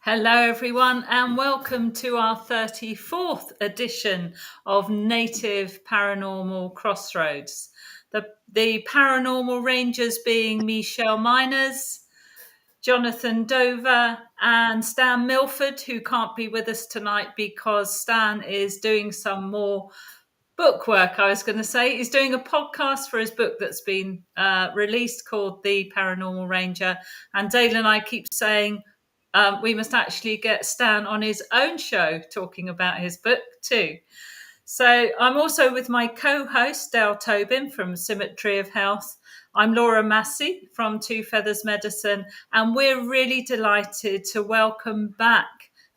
Hello, everyone, and welcome to our 34th edition of Native Paranormal Crossroads. The paranormal rangers being Michelle Miners, Jonathan Dover, and Stan Milford, who can't be with us tonight because Stan is doing some more book work. I was going to say he's doing a podcast for his book that's been released called The Paranormal Ranger. And Dale and I keep saying, we must actually get Stan on his own show talking about his book too. So I'm also with my co-host Dale Tobin from Symmetry of Health. I'm Laura Massey from Two Feathers Medicine, and we're really delighted to welcome back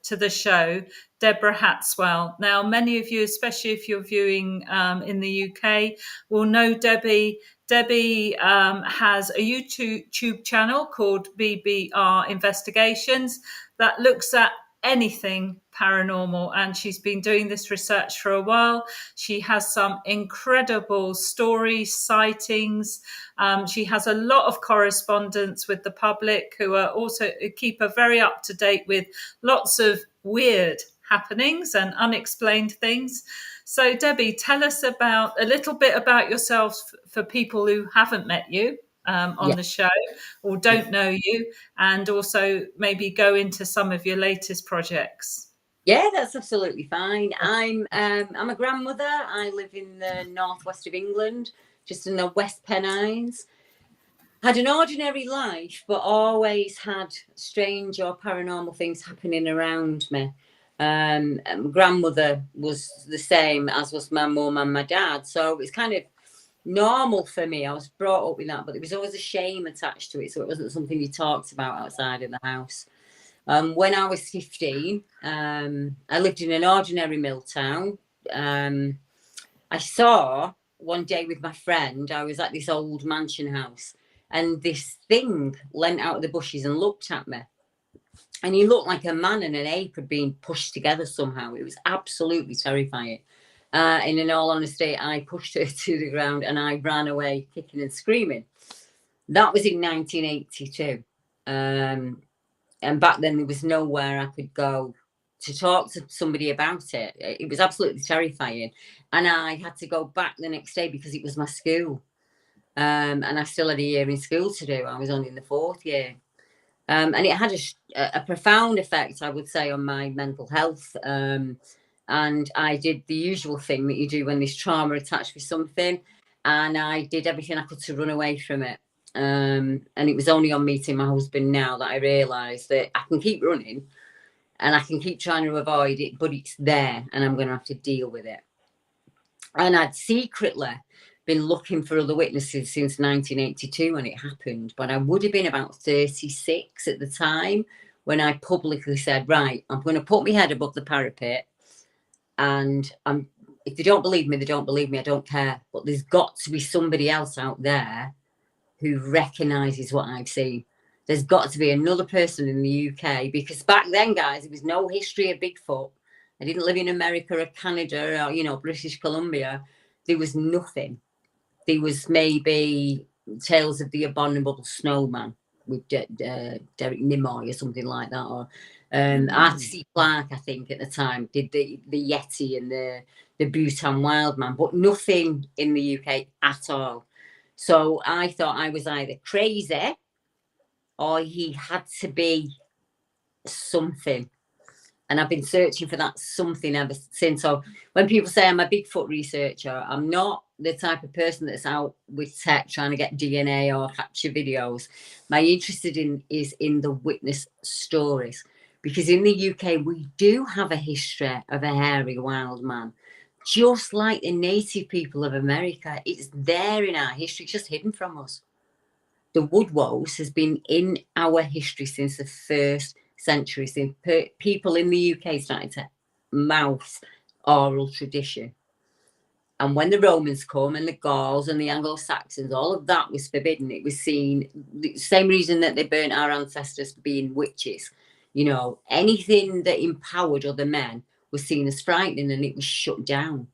to the show Deborah Hatswell. Now, many of you, especially if you're viewing in the UK, will know Debbie. Debbie has a YouTube channel called BBR Investigations that looks at anything paranormal, and she's been doing this research for a while. She has some incredible stories, sightings. She has a lot of correspondence with the public who are also keep her very up to date with lots of weird happenings and unexplained things. So, Debbie, tell us a little bit about yourself for people who haven't met you on the show or don't know you, and also maybe go into some of your latest projects. Yeah, that's absolutely fine. I'm a grandmother. I live in the northwest of England, just in the West Pennines. Had an ordinary life, but always had strange or paranormal things happening around me. Grandmother was the same, as was my mum and my dad. So it's kind of normal for me. I was brought up with that, but there was always a shame attached to it. So it wasn't something you talked about outside of the house. When I was 15, I lived in an ordinary mill town. I saw one day with my friend, I was at this old mansion house, and this thing leant out of the bushes and looked at me. And he looked like a man and an ape had been pushed together somehow. It was absolutely terrifying. And in all honesty, I pushed her to the ground and I ran away kicking and screaming. That was in 1982. And back then there was nowhere I could go to talk to somebody about it. It was absolutely terrifying. And I had to go back the next day because it was my school. And I still had a year in school to do. I was only in the fourth year. And it had a profound effect, I would say, on my mental health. And I did the usual thing that you do when there's trauma attached with something. And I did everything I could to run away from it. And it was only on meeting my husband now that I realised that I can keep running and I can keep trying to avoid it, but it's there and I'm going to have to deal with it. And I'd secretly been looking for other witnesses since 1982 when it happened, but I would have been about 36 at the time when I publicly said, right, I'm going to put my head above the parapet, and if they don't believe me, they don't believe me, I don't care, but there's got to be somebody else out there who recognises what I've seen. There's got to be another person in the UK, because back then, guys, there was no history of Bigfoot. I didn't live in America or Canada or, British Columbia. There was nothing. There was maybe Tales of the Abominable Snowman with Derek Nimoy or something like that, or Arthur C. Clarke, I think, at the time, did the Yeti and the Bhutan Wildman, but nothing in the UK at all. So I thought I was either crazy or he had to be something. And I've been searching for that something ever since. So when people say I'm a Bigfoot researcher, I'm not the type of person that's out with tech trying to get DNA or capture videos. My interest is in the witness stories. Because in the UK, we do have a history of a hairy wild man. Just like the native people of America, it's there in our history, it's just hidden from us. The Woodwose has been in our history since the first century, since people in the UK started to mouth oral tradition. And when the Romans come and the Gauls and the Anglo-Saxons, all of that was forbidden. It was seen, the same reason that they burnt our ancestors for being witches. Anything that empowered other men was seen as frightening, and it was shut down.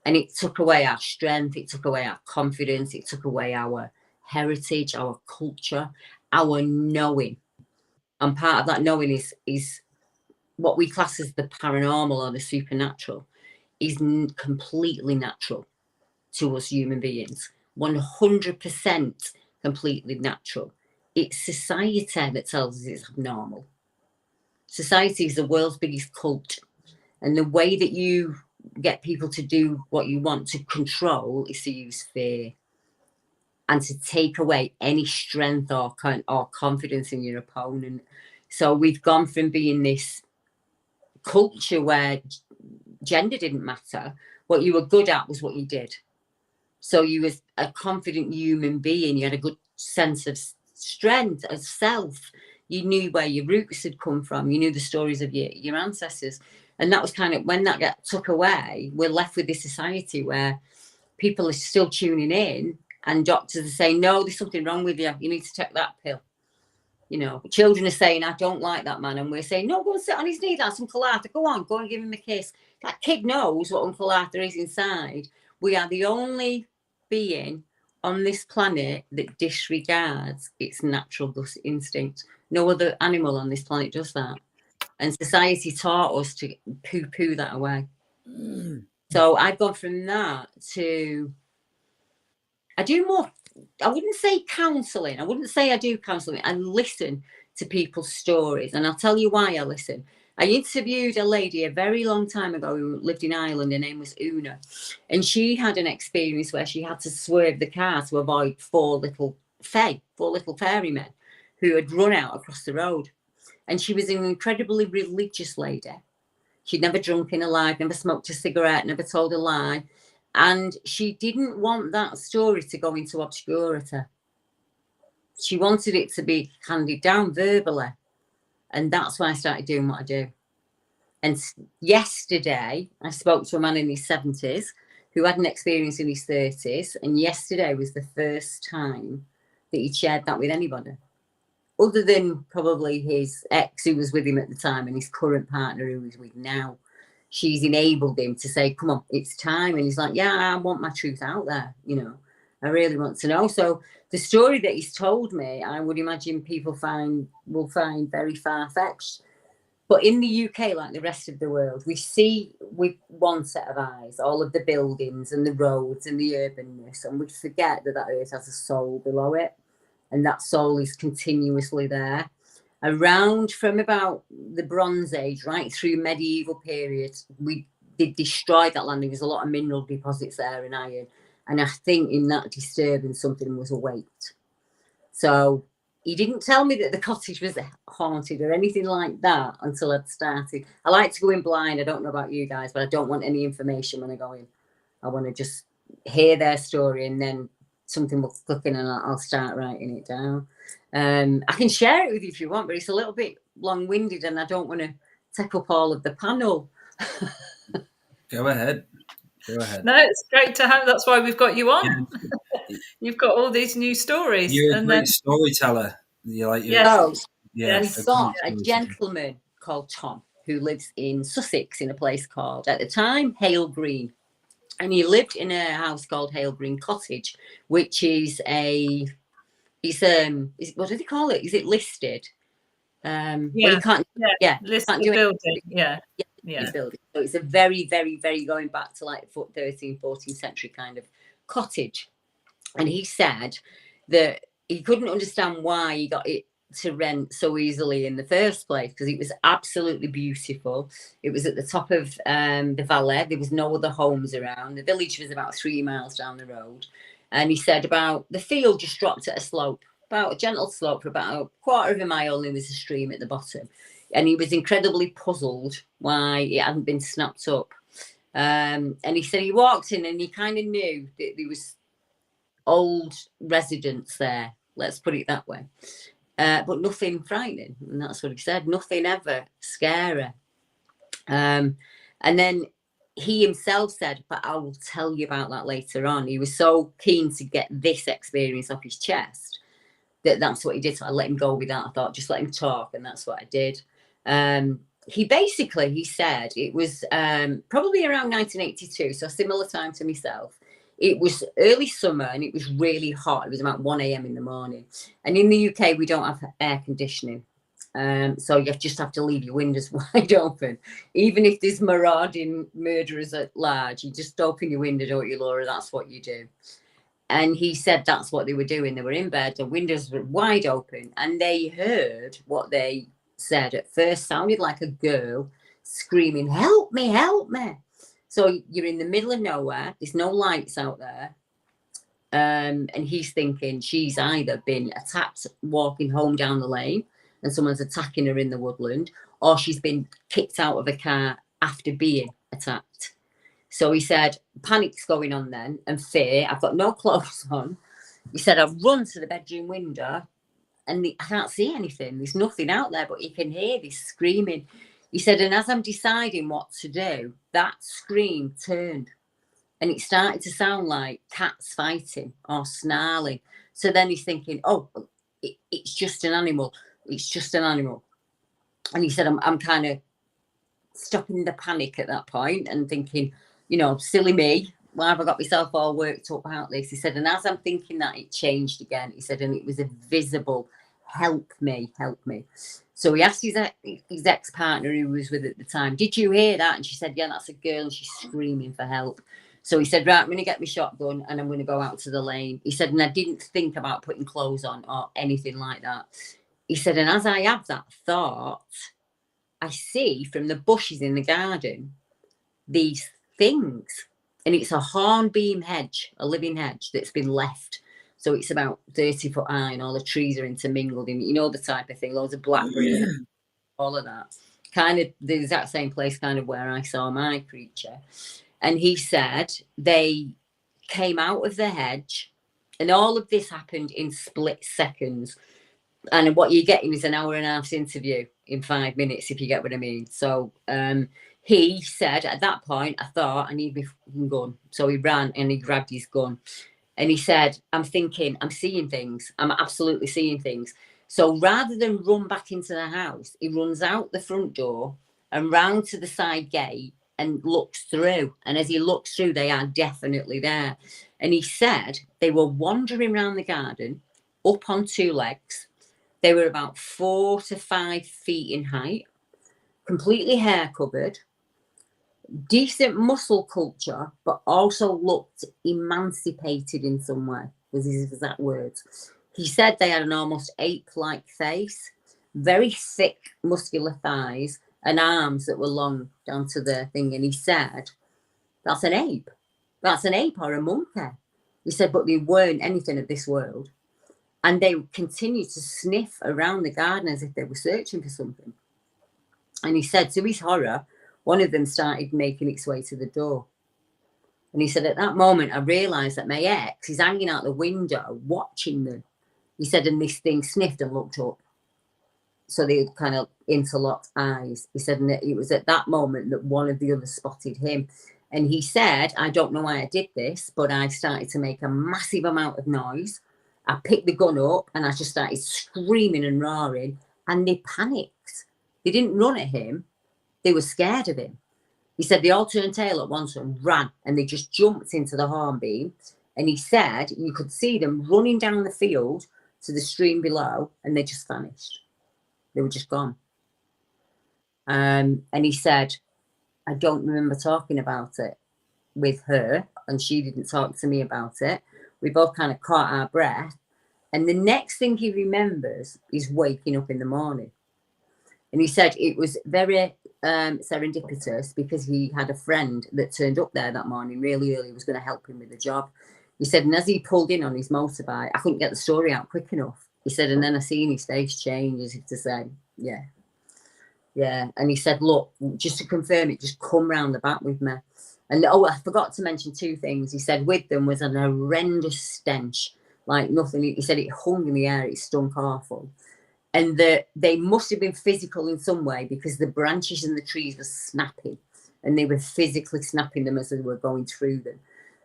And it took away our strength, it took away our confidence, it took away our heritage, our culture, our knowing. And part of that knowing is what we class as the paranormal or the supernatural is completely natural to us human beings. 100% completely natural. It's society that tells us it's abnormal. Society is the world's biggest cult. And the way that you get people to do what you want to control is to use fear and to take away any strength or confidence in your opponent. So we've gone from being this culture where gender didn't matter. What you were good at was what you did. So you was a confident human being. You had a good sense of strength, of self. You knew where your roots had come from. You knew the stories of your ancestors. And that was kind of when that got took away, we're left with this society where people are still tuning in and doctors are saying, no, there's something wrong with you. You need to take that pill. You know, children are saying, I don't like that man. And we're saying, no, go and sit on his knee, that's Uncle Arthur. Go on, go and give him a kiss. That kid knows what Uncle Arthur is inside. We are the only being on this planet that disregards its natural gut instinct. No other animal on this planet does that. And society taught us to poo-poo that away. So I've gone from that to, I do more, I wouldn't say counselling. I wouldn't say I do counselling. I listen to people's stories. And I'll tell you why I listen. I interviewed a lady a very long time ago who lived in Ireland. Her name was Una. And she had an experience where she had to swerve the car to avoid four little fairy men who had run out across the road. And she was an incredibly religious lady. She'd never drunk in her life, never smoked a cigarette, never told a lie. And she didn't want that story to go into obscurity. She wanted it to be handed down verbally. And that's why I started doing what I do. And yesterday, I spoke to a man in his 70s who had an experience in his 30s. And yesterday was the first time that he'd shared that with anybody, other than probably his ex who was with him at the time and his current partner who he's with now. She's enabled him to say, come on, it's time. And he's like, yeah, I want my truth out there. You know, I really want to know. So the story that he's told me, I would imagine people will find very far-fetched. But in the UK, like the rest of the world, we see with one set of eyes all of the buildings and the roads and the urbanness, and we forget that earth has a soul below it. And that soul is continuously there. Around from about the Bronze Age, right through medieval periods, we did destroy that land. There was a lot of mineral deposits there and iron. And I think in that disturbance, something was awaked. So he didn't tell me that the cottage was haunted or anything like that until I'd started. I like to go in blind. I don't know about you guys, but I don't want any information when I go in. I want to just hear their story and then something will click in and I'll start writing it down. I can share it with you if you want, but it's a little bit long-winded and I don't want to take up all of the panel. Go ahead. No, it's great to have. That's why we've got you on. Yeah. You've got all these new stories. You're a great storyteller. You've got a gentleman called Tom who lives in Sussex in a place called, at the time, Hale Green. And he lived in a house called Hale Green Cottage, which is what do they call it? Is it listed? Well, you can't, listed building. Building. So it's a very, very, very going back to like 13th, 14th century kind of cottage. And he said that he couldn't understand why he got it to rent so easily in the first place, because it was absolutely beautiful. It was at the top of the valley. There was no other homes around. The village was about 3 miles down the road. And he said about the field just dropped at a slope, about a gentle slope for about a quarter of a mile, and there was a stream at the bottom. And he was incredibly puzzled why it hadn't been snapped up. And he said he walked in and he kind of knew that there was old residents there, let's put it that way. But nothing frightening. And that's what he said. Nothing ever scary. And then he himself said, but I will tell you about that later on. He was so keen to get this experience off his chest that's what he did. So I let him go with that. I thought, just let him talk. And that's what I did. He said it was probably around 1982. So similar time to myself. It was early summer and it was really hot. It was about 1 a.m. in the morning. And in the UK, we don't have air conditioning. So you just have to leave your windows wide open. Even if there's marauding murderers at large, you just open your window, don't you, Laura? That's what you do. And he said that's what they were doing. They were in bed, the windows were wide open, and they heard what they said at first sounded like a girl screaming, "Help me, help me." So you're in the middle of nowhere, there's no lights out there. And he's thinking she's either been attacked walking home down the lane and someone's attacking her in the woodland, or she's been kicked out of a car after being attacked. So he said, panic's going on then, and fear. I've got no clothes on. He said, I've run to the bedroom window and I can't see anything. There's nothing out there, but you can hear this screaming. He said, and as I'm deciding what to do, that scream turned and it started to sound like cats fighting or snarling. So then he's thinking, oh, it's just an animal. It's just an animal. And he said, I'm kind of stopping the panic at that point and thinking, you know, silly me, why have I got myself all worked up about this? He said, and as I'm thinking that, it changed again. He said, and it was a visible, help me, help me. So he asked his ex-partner who was with at the time, did you hear that? And she said, yeah, that's a girl and she's screaming for help. So he said, right, I'm going to get my shotgun and I'm going to go out to the lane. He said, and I didn't think about putting clothes on or anything like that. He said, and as I have that thought, I see from the bushes in the garden these things. And it's a hornbeam hedge, a living hedge that's been left. So it's about 30 foot high and all the trees are intermingled in, you know, the type of thing, loads of blackberry, all of that. Kind of the exact same place kind of where I saw my creature. And he said they came out of the hedge and all of this happened in split seconds. And what you're getting is an hour and a half's interview in 5 minutes, if you get what I mean. So he said at that point, I thought I need my fucking gun. So he ran and he grabbed his gun. And he said, I'm thinking, I'm seeing things. I'm absolutely seeing things. So rather than run back into the house, he runs out the front door and round to the side gate and looks through. And as he looks through, they are definitely there. And he said they were wandering around the garden up on two legs. They were about 4 to 5 feet in height, completely hair covered, decent muscle culture, but also looked emancipated in some way, was his exact words. He said they had an almost ape-like face, very thick, muscular thighs, and arms that were long down to the thing. And he said, that's an ape. That's an ape or a monkey. He said, but they weren't anything of this world. And they continued to sniff around the garden as if they were searching for something. And he said, to his horror, one of them started making its way to the door. And he said, at that moment, I realised that my ex is hanging out the window watching them. He said, and this thing sniffed and looked up. So they kind of interlocked eyes. He said, and it was at that moment that one of the others spotted him. And he said, I don't know why I did this, but I started to make a massive amount of noise. I picked the gun up and I just started screaming and roaring, and they panicked. They didn't run at him. They were scared of him. He said they all turned tail at once and ran, and they just jumped into the hornbeam. And he said you could see them running down the field to the stream below, and they just vanished. They were just gone. And he said, I don't remember talking about it with her, and she didn't talk to me about it. We both kind of caught our breath. And the next thing he remembers is waking up in the morning. And he said it was very serendipitous because he had a friend that turned up there that morning really early, was going to help him with the job. He said, and as he pulled in on his motorbike, I couldn't get the story out quick enough. He said, and then I seen his face change as if to say, yeah. Yeah. And he said, look, just to confirm it, just come round the back with me. And I forgot to mention two things. He said with them was an horrendous stench, like nothing. He said it hung in the air, it stunk awful. And they must have been physical in some way because the branches and the trees were snapping and they were physically snapping them as they were going through them.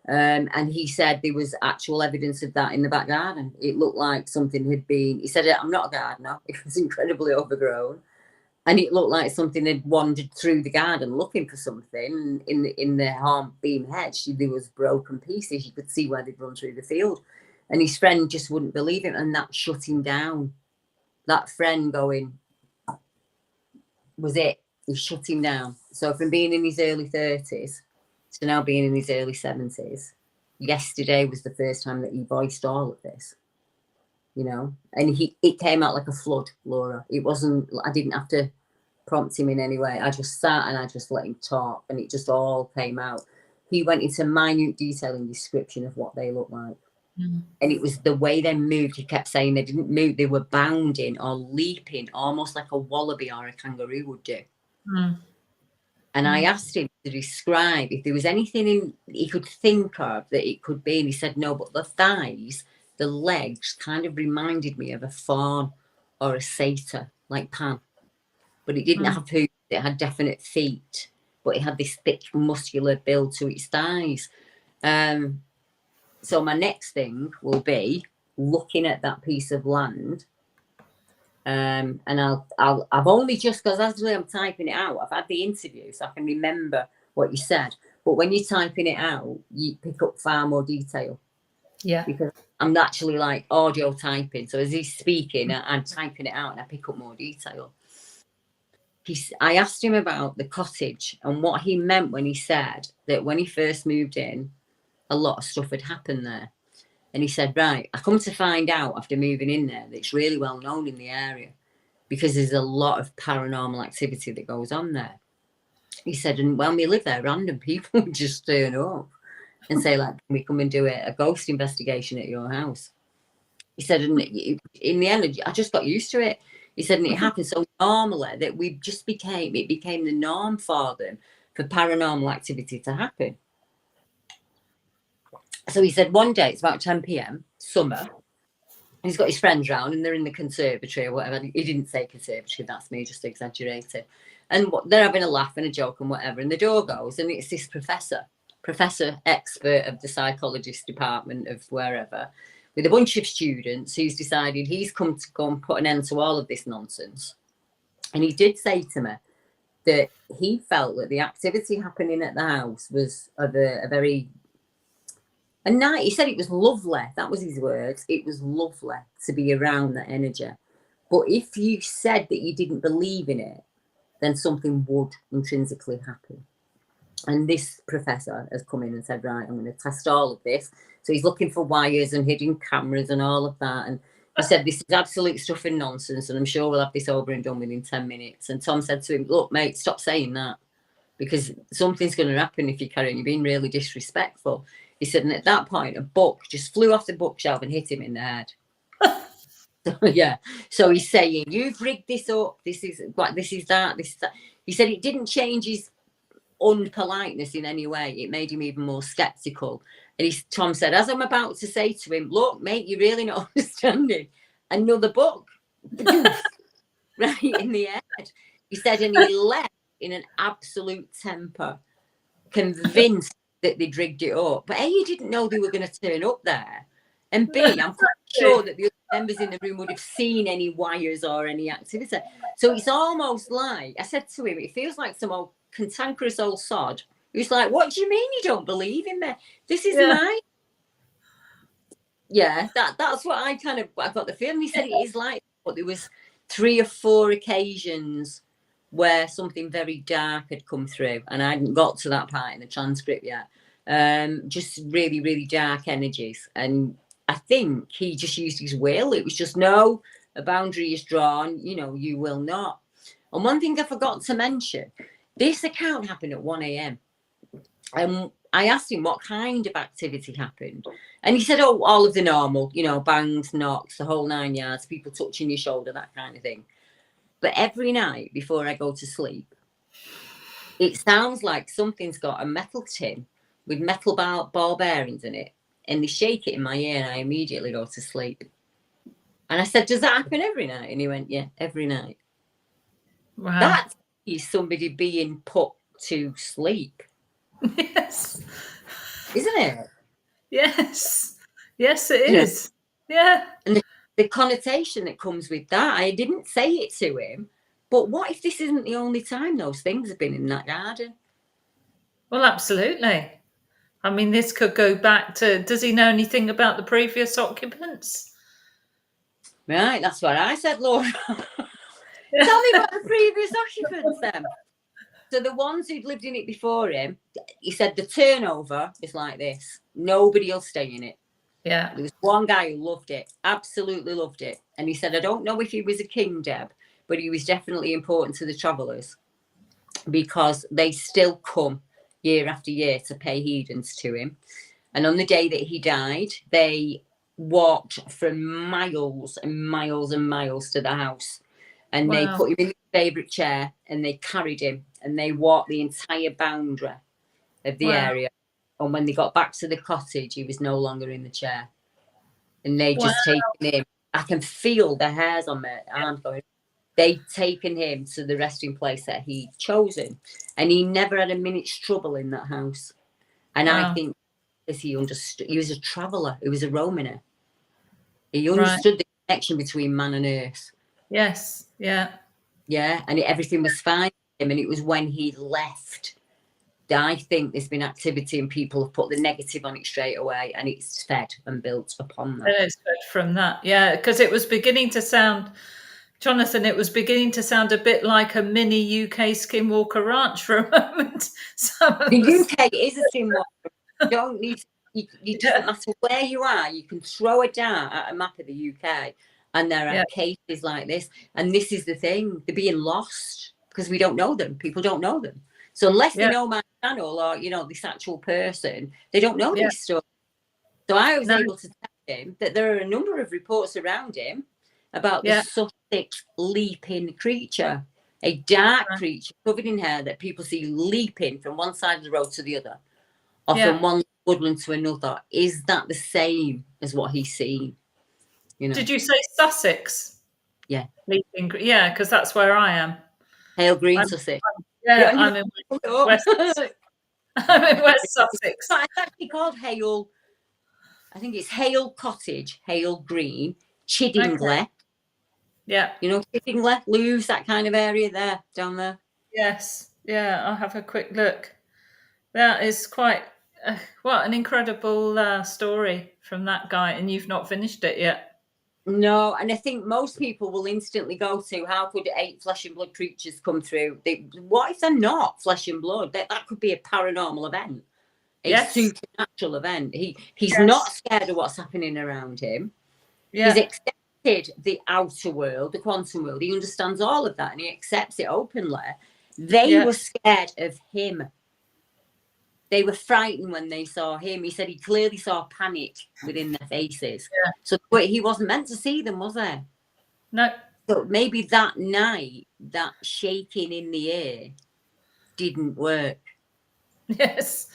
And he said there was actual evidence of that in the back garden. It looked like something had been, he said, I'm not a gardener. It was incredibly overgrown. And it looked like something had wandered through the garden looking for something. In the hornbeam hedge, there was broken pieces. You could see where they'd run through the field. And his friend just wouldn't believe it. And that shut him down. That friend going, was it. He shut him down. So from being in his early 30s to now being in his early 70s, yesterday was the first time that he voiced all of this, you know, and it came out like a flood, Laura. It wasn't, I didn't have to prompt him in any way. I just sat and I just let him talk, and it just all came out. He went into minute detail and description of what they looked like. And it was the way they moved. He kept saying they didn't move, they were bounding or leaping, almost like a wallaby or a kangaroo would do. And I asked him to describe if there was anything he could think of that it could be, and he said no, but the thighs, the legs kind of reminded me of a fawn or a satyr, like Pan. But it didn't have hooves, it had definite feet, but it had this thick muscular build to its thighs. So my next thing will be looking at that piece of land, and I've only just, because as I'm typing it out, I've had the interview, so I can remember what you said. But when you're typing it out, you pick up far more detail. Yeah. Because I'm actually like audio typing, so as he's speaking, I'm typing it out and I pick up more detail. I asked him about the cottage and what he meant when he said that when he first moved in, a lot of stuff had happened there. And he said, right, I come to find out after moving in there that it's really well known in the area because there's a lot of paranormal activity that goes on there. He said, and when we live there, random people would just turn up and say, like, can we come and do a ghost investigation at your house? He said, and in the end, I just got used to it. He said, and it happened so normally that it became the norm for them for paranormal activity to happen. So he said one day, it's about 10 p.m, summer, he's got his friends round and they're in the conservatory or whatever. He didn't say conservatory, that's me just exaggerating. And they're having a laugh and a joke and whatever. And the door goes and it's this professor expert of the psychologist department of wherever, with a bunch of students who's decided he's come to go and put an end to all of this nonsense. And he did say to me that he felt that the activity happening at the house was of a very... And night, he said it was lovely. That was his words. It was lovely to be around that energy. But if you said that you didn't believe in it, then something would intrinsically happen. And this professor has come in and said, right, I'm going to test all of this. So he's looking for wires and hidden cameras and all of that. And he said, this is absolute stuff and nonsense. And I'm sure we'll have this over and done within 10 minutes. And Tom said to him, look, mate, stop saying that. Because something's going to happen if you carry on. You're being really disrespectful. He said, and at that point, a book just flew off the bookshelf and hit him in the head. So, yeah. So he's saying, you've rigged this up. This is that. He said it didn't change his unpoliteness in any way. It made him even more skeptical. And Tom said, as I'm about to say to him, look, mate, you're really not understanding. Another book. Right in the head. He said, and he left in an absolute temper, convinced that they'd rigged it up. But A, he didn't know they were going to turn up there. And B, I'm quite sure that the other members in the room would have seen any wires or any activity. So it's almost like, I said to him, it feels like some old cantankerous old sod who's like, what do you mean you don't believe in me? This is my... Yeah, that's what I got the feeling. He said it is like, but there was 3 or 4 occasions where something very dark had come through, and I hadn't got to that part in the transcript yet. Just really, really dark energies. And I think he just used his will. It was just, no, a boundary is drawn, you will not. And one thing I forgot to mention, this account happened at 1 a.m. I asked him what kind of activity happened. And he said, oh, all of the normal, bangs, knocks, the whole 9 yards, people touching your shoulder, that kind of thing. But every night before I go to sleep, it sounds like something's got a metal tin with metal ball bearings in it, and they shake it in my ear, and I immediately go to sleep. And I said, does that happen every night? And he went, yeah, every night. Wow. That is somebody being put to sleep. Yes. Isn't it? Yes. Yes, it is. Yeah. And the connotation that comes with that, I didn't say it to him, but what if this isn't the only time those things have been in that garden? Well, absolutely. I mean, this could go back to, does he know anything about the previous occupants? Right, that's what I said, Laura. Tell me about the previous occupants then. So the ones who'd lived in it before him, he said the turnover is like this. Nobody will stay in it. Yeah. There was one guy who loved it, absolutely loved it. And he said, I don't know if he was a king, Deb, but he was definitely important to the travellers because they still come year after year to pay heedance to him. And on the day that he died, they walked for miles and miles and miles to the house. And they put him in his favourite chair and they carried him and they walked the entire boundary of the area. And when they got back to the cottage, he was no longer in the chair. And they just taken him. I can feel the hairs on my arms going. They'd taken him to the resting place that he'd chosen. And he never had a minute's trouble in that house. And I think as he understood, he was a traveller, he was a roamer. He understood the connection between man and earth. Yes, yeah. Yeah, and everything was fine for him. And it was when he left that I think there's been activity and people have put the negative on it straight away, and it's fed and built upon that. And it's fed from that, yeah, because it was beginning to sound, Jonathan, it was beginning to sound a bit like a mini UK Skinwalker Ranch for a moment. The UK is a Skinwalker. You don't need to, you doesn't matter where you are, you can throw a dart at a map of the UK and there are cases like this. And this is the thing, they're being lost because we don't know them. People don't know them. So unless they know my channel or, you know, this actual person, they don't know these stories. So I was able to tell him that there are a number of reports around him about the Sussex leaping creature, a dark creature covered in hair that people see leaping from one side of the road to the other, or from one woodland to another. Is that the same as what he's seen? You know? Did you say Sussex? Yeah. Leaping, yeah, because that's where I am. Hale Green, Sussex. I'm in West Sussex. I'm in West Sussex. It's actually called Hale. I think it's Hale Cottage, Hale Green, Chiddingly. Okay. Yeah. You know, Chiddingly, Lewes, that kind of area there, down there. Yes. Yeah, I'll have a quick look. That is quite, what an incredible story from that guy, and you've not finished it yet. No, and I think most people will instantly go to, how could 8 flesh and blood creatures come through? What if they're not flesh and blood? That could be a paranormal event, a supernatural event. He's not scared of what's happening around him. He's accepted the outer world, the quantum world. He understands all of that and he accepts it openly. They were scared of him. They were frightened when they saw him. He said he clearly saw panic within their faces. So he wasn't meant to see them, was there? No. So maybe that night, that shaking in the air didn't work. Yes.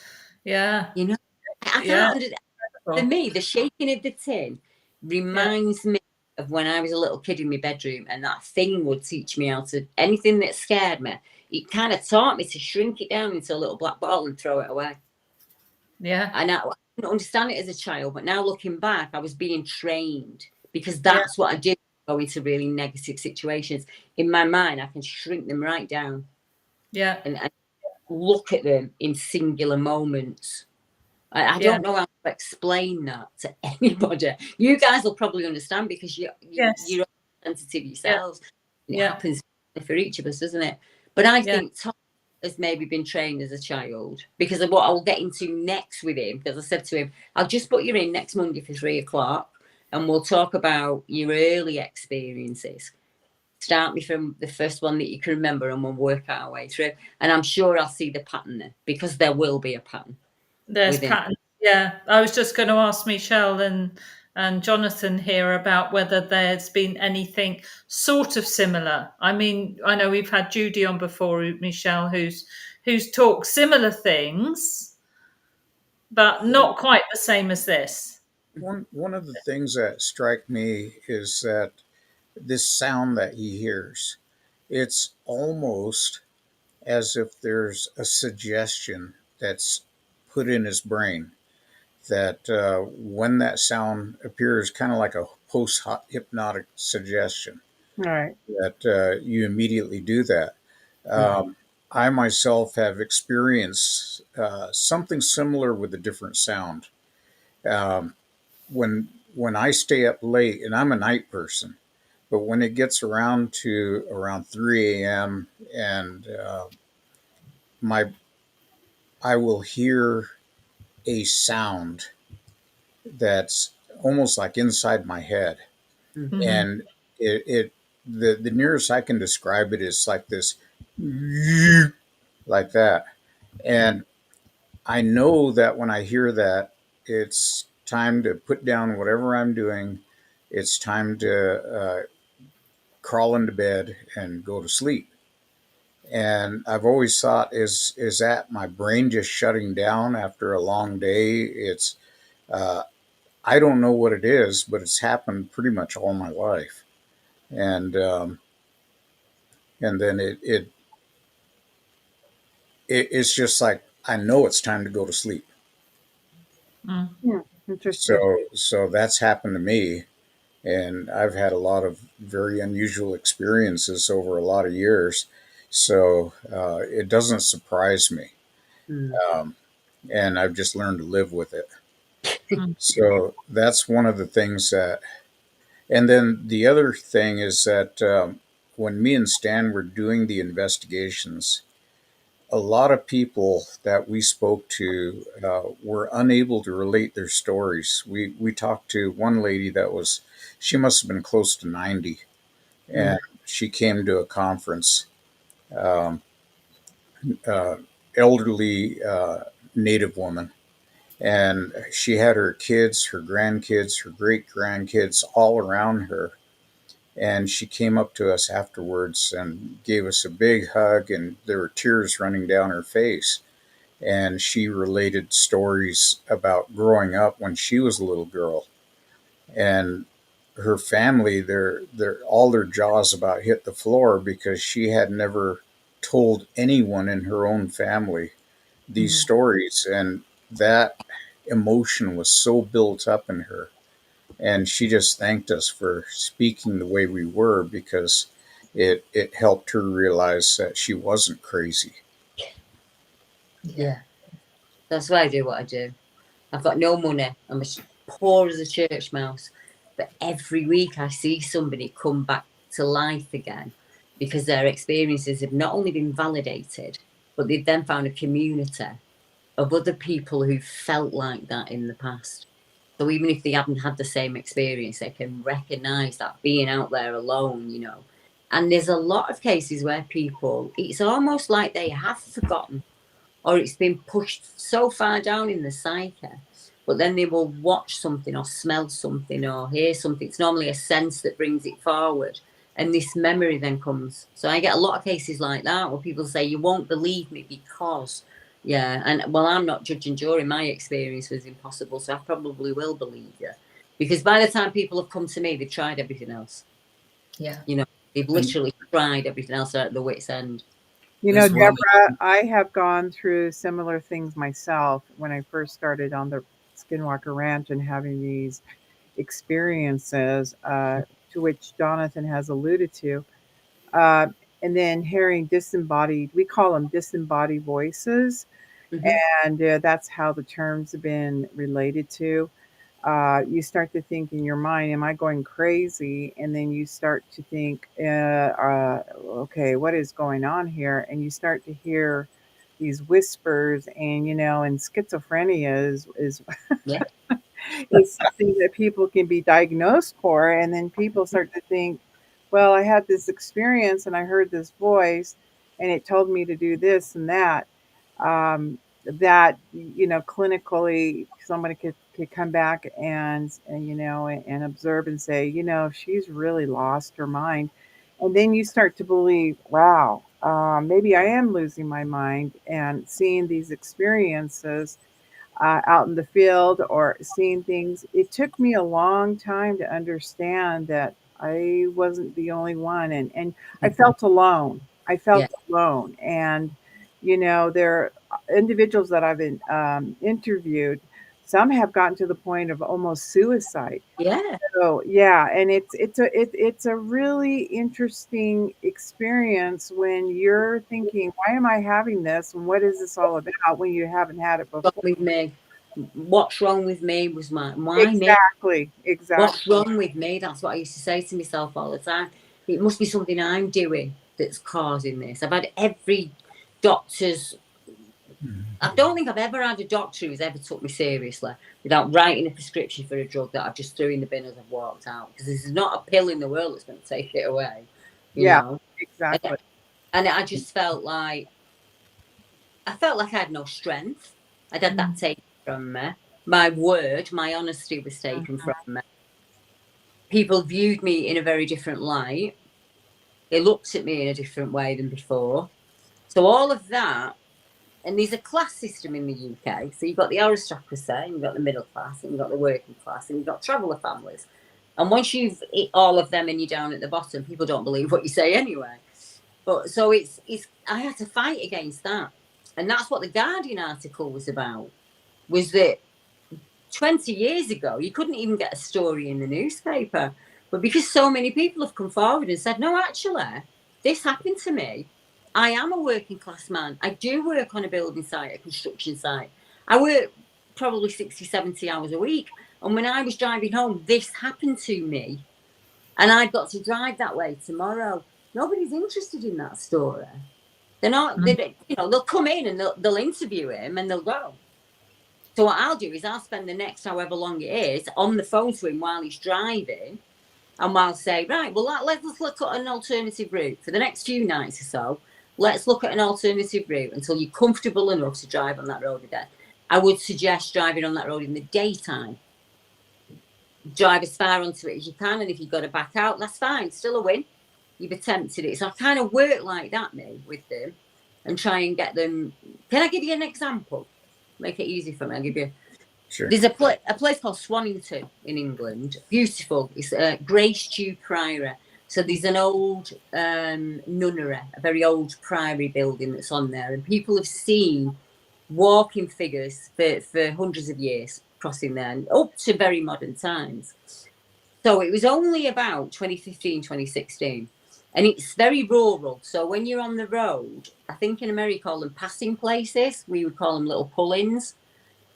Yeah. You know, I can't understand. For me, the shaking of the tin reminds me of when I was a little kid in my bedroom, and that thing would teach me how to, anything that scared me, it kind of taught me to shrink it down into a little black ball and throw it away. Yeah. And I didn't understand it as a child, but now looking back, I was being trained because that's what I did go into really negative situations. In my mind, I can shrink them right down. Yeah. And look at them in singular moments. I don't know how to explain that to anybody. You guys will probably understand because you're sensitive yourselves. It happens for each of us, doesn't it? But I think Tom has maybe been trained as a child because of what I'll get into next with him. Because I said to him, I'll just put you in next Monday for 3:00 and we'll talk about your early experiences. Start me from the first one that you can remember and we'll work our way through. And I'm sure I'll see the pattern there because there will be a pattern. There's patterns. Yeah. I was just going to ask Michelle and Jonathan here about whether there's been anything sort of similar. I mean, I know we've had Judy on before, Michelle, who's talked similar things, but not quite the same as this. One of the things that strike me is that this sound that he hears, it's almost as if there's a suggestion that's put in his brain that when that sound appears, kind of like a post-hypnotic suggestion, right, that you immediately do that. I myself have experienced something similar with a different sound. When I stay up late, and I'm a night person, But when it gets around to around 3 a.m. and my I will hear a sound that's almost like inside my head, Mm-hmm. and it the nearest I can describe it is like this, like that, and I know that when I hear that, it's time to put down whatever I'm doing. It's time to crawl into bed and go to sleep. And I've always thought, is that my brain just shutting down after a long day? It's uh, I don't know what it is, but it's happened pretty much all my life. And and then it's just like I know it's time to go to sleep. Mm. Yeah, interesting. So that's happened to me, and I've had a lot of very unusual experiences over a lot of years. So it doesn't surprise me, Mm. and I've just learned to live with it. Mm. So that's one of the things that. And then the other thing is that when me and Stan were doing the investigations, a lot of people that we spoke to were unable to relate their stories. We talked to one lady that was, she must have been close to 90, Mm. and she came to a conference, um, uh, elderly Native woman, and she had her kids, her grandkids, her great grandkids all around her. And she came up to us afterwards and gave us a big hug, and there were tears running down her face. And she related stories about growing up when she was a little girl, and her family, their all their jaws about hit the floor because she had never told anyone in her own family these Mm. stories, and that emotion was so built up in her, and she just thanked us for speaking the way we were because it helped her realize that she wasn't crazy. Yeah, that's why I do what I do. I've got no money. I'm as poor as a church mouse. But every week I see somebody come back to life again because their experiences have not only been validated, but they've then found a community of other people who felt like that in the past. So even if they haven't had the same experience, they can recognize that being out there alone, you know. And there's a lot of cases where people, it's almost like they have forgotten or it's been pushed so far down in the psyche. But then they will watch something or smell something or hear something. It's normally a sense that brings it forward. And this memory then comes. So I get a lot of cases like that where people say, you won't believe me because, yeah. And well, I'm not judging jury. My experience was impossible. So I probably will believe you. Because by the time people have come to me, they've tried everything else. Yeah. You know, they've And literally tried everything else at the wit's end. You know, There's one. Deborah, I have gone through similar things myself when I first started on the Skinwalker Ranch and having these experiences, to which Jonathan has alluded to. Uh, and then hearing disembodied, we call them disembodied voices. Mm-hmm. And that's how the terms have been related to. You start to think in your mind, am I going crazy? And then you start to think, okay, what is going on here? And you start to hear these whispers, and and schizophrenia is Yeah. is something that people can be diagnosed for, and then people start to think, well, I had this experience and I heard this voice, and it told me to do this and that. That clinically somebody could come back and observe and say, she's really lost her mind, and then you start to believe, wow, maybe I am losing my mind, and seeing these experiences out in the field or seeing things. It took me a long time to understand that I wasn't the only one, and I felt alone. I Yeah. felt alone, and there are individuals that I've been interviewed. Some have gotten to the point of almost suicide. Yeah. So yeah, and it's a really interesting experience when you're thinking, why am I having this, and what is this all about when you haven't had it Got before? with me. What's wrong with me was why me? Exactly. What's wrong with me? That's what I used to say to myself all the time. It must be something I'm doing that's causing this. I've had every doctor's. I don't think I've ever had a doctor who's ever took me seriously without writing a prescription for a drug that I've just threw in the bin as I've walked out. Because there's not a pill in the world that's going to take it away, you Yeah, know. exactly. And I just felt like I had no strength. I'd had that taken from me. My word, my honesty was taken from me. People viewed me in a very different light. They looked at me in a different way than before. So all of that, and there's a class system in the UK. So you've got the aristocracy, and you've got the middle class, and you've got the working class, and you've got traveller families. And once you've hit all of them and you're down at the bottom, people don't believe what you say anyway. But so it's I had to fight against that. And that's what the Guardian article was about, was that 20 years ago, you couldn't even get a story in the newspaper. But because so many people have come forward and said, no, actually, this happened to me. I am a working class man. I do work on a building site, a construction site. I work probably 60, 70 hours a week. And when I was driving home, this happened to me. And I've got to drive that way tomorrow. Nobody's interested in that story. They're not, they'll come in and they'll interview him and they'll go. So what I'll do is I'll spend the next however long it is on the phone to him while he's driving, and I'll say, right, well, let's look at an alternative route for the next few nights or so. Let's look at an alternative route until you're comfortable enough to drive on that road again. I would suggest driving on that road in the daytime. Drive as far onto it as you can, and if you've got to back out, that's fine. Still a win. You've attempted it. So I kind of work like that, me, with them, and try and get them. Can I give you an example? Make it easy for me. I'll give you. Sure. There's a place called Swannington in England. Beautiful. It's Greystew Priory. So there's an old nunnery, a very old priory building that's on there, and people have seen walking figures for hundreds of years crossing there, and up to very modern times. So it was only about 2015, 2016. And it's very rural. So when you're on the road, I think in America call them passing places. We would call them little pull-ins.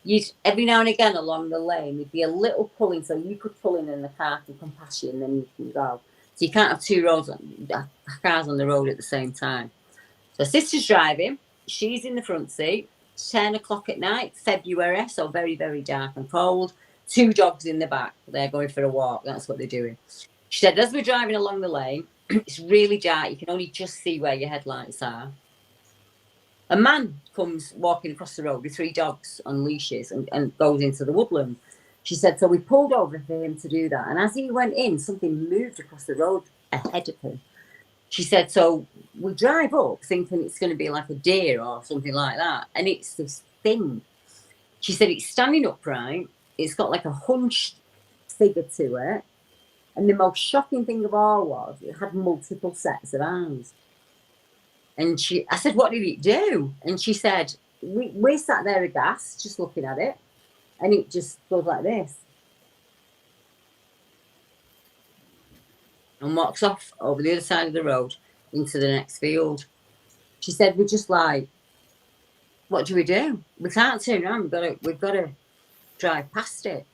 You'd every now and again along the lane, there'd be a little pull-in, so you could pull in and the car can come past you and then you can go. So you can't have two cars on the road at the same time. So sister's driving. She's in the front seat. 10 o'clock at night, February, so very, very dark and cold. Two dogs in the back. They're going for a walk. That's what they're doing. She said, as we're driving along the lane, it's really dark. You can only just see where your headlights are. A man comes walking across the road with three dogs on leashes and goes into the woodland. She said, so we pulled over for him to do that. And as he went in, something moved across the road ahead of him. She said, so we drive up thinking it's going to be like a deer or something like that. And it's this thing. She said, it's standing upright. It's got like a hunched figure to it. And the most shocking thing of all was it had multiple sets of eyes. And I said, what did it do? And she said, we sat there aghast, just looking at it. And it just goes like this. And walks off over the other side of the road into the next field. She said, we're just like, what do? We can't turn around. We've got to drive past it.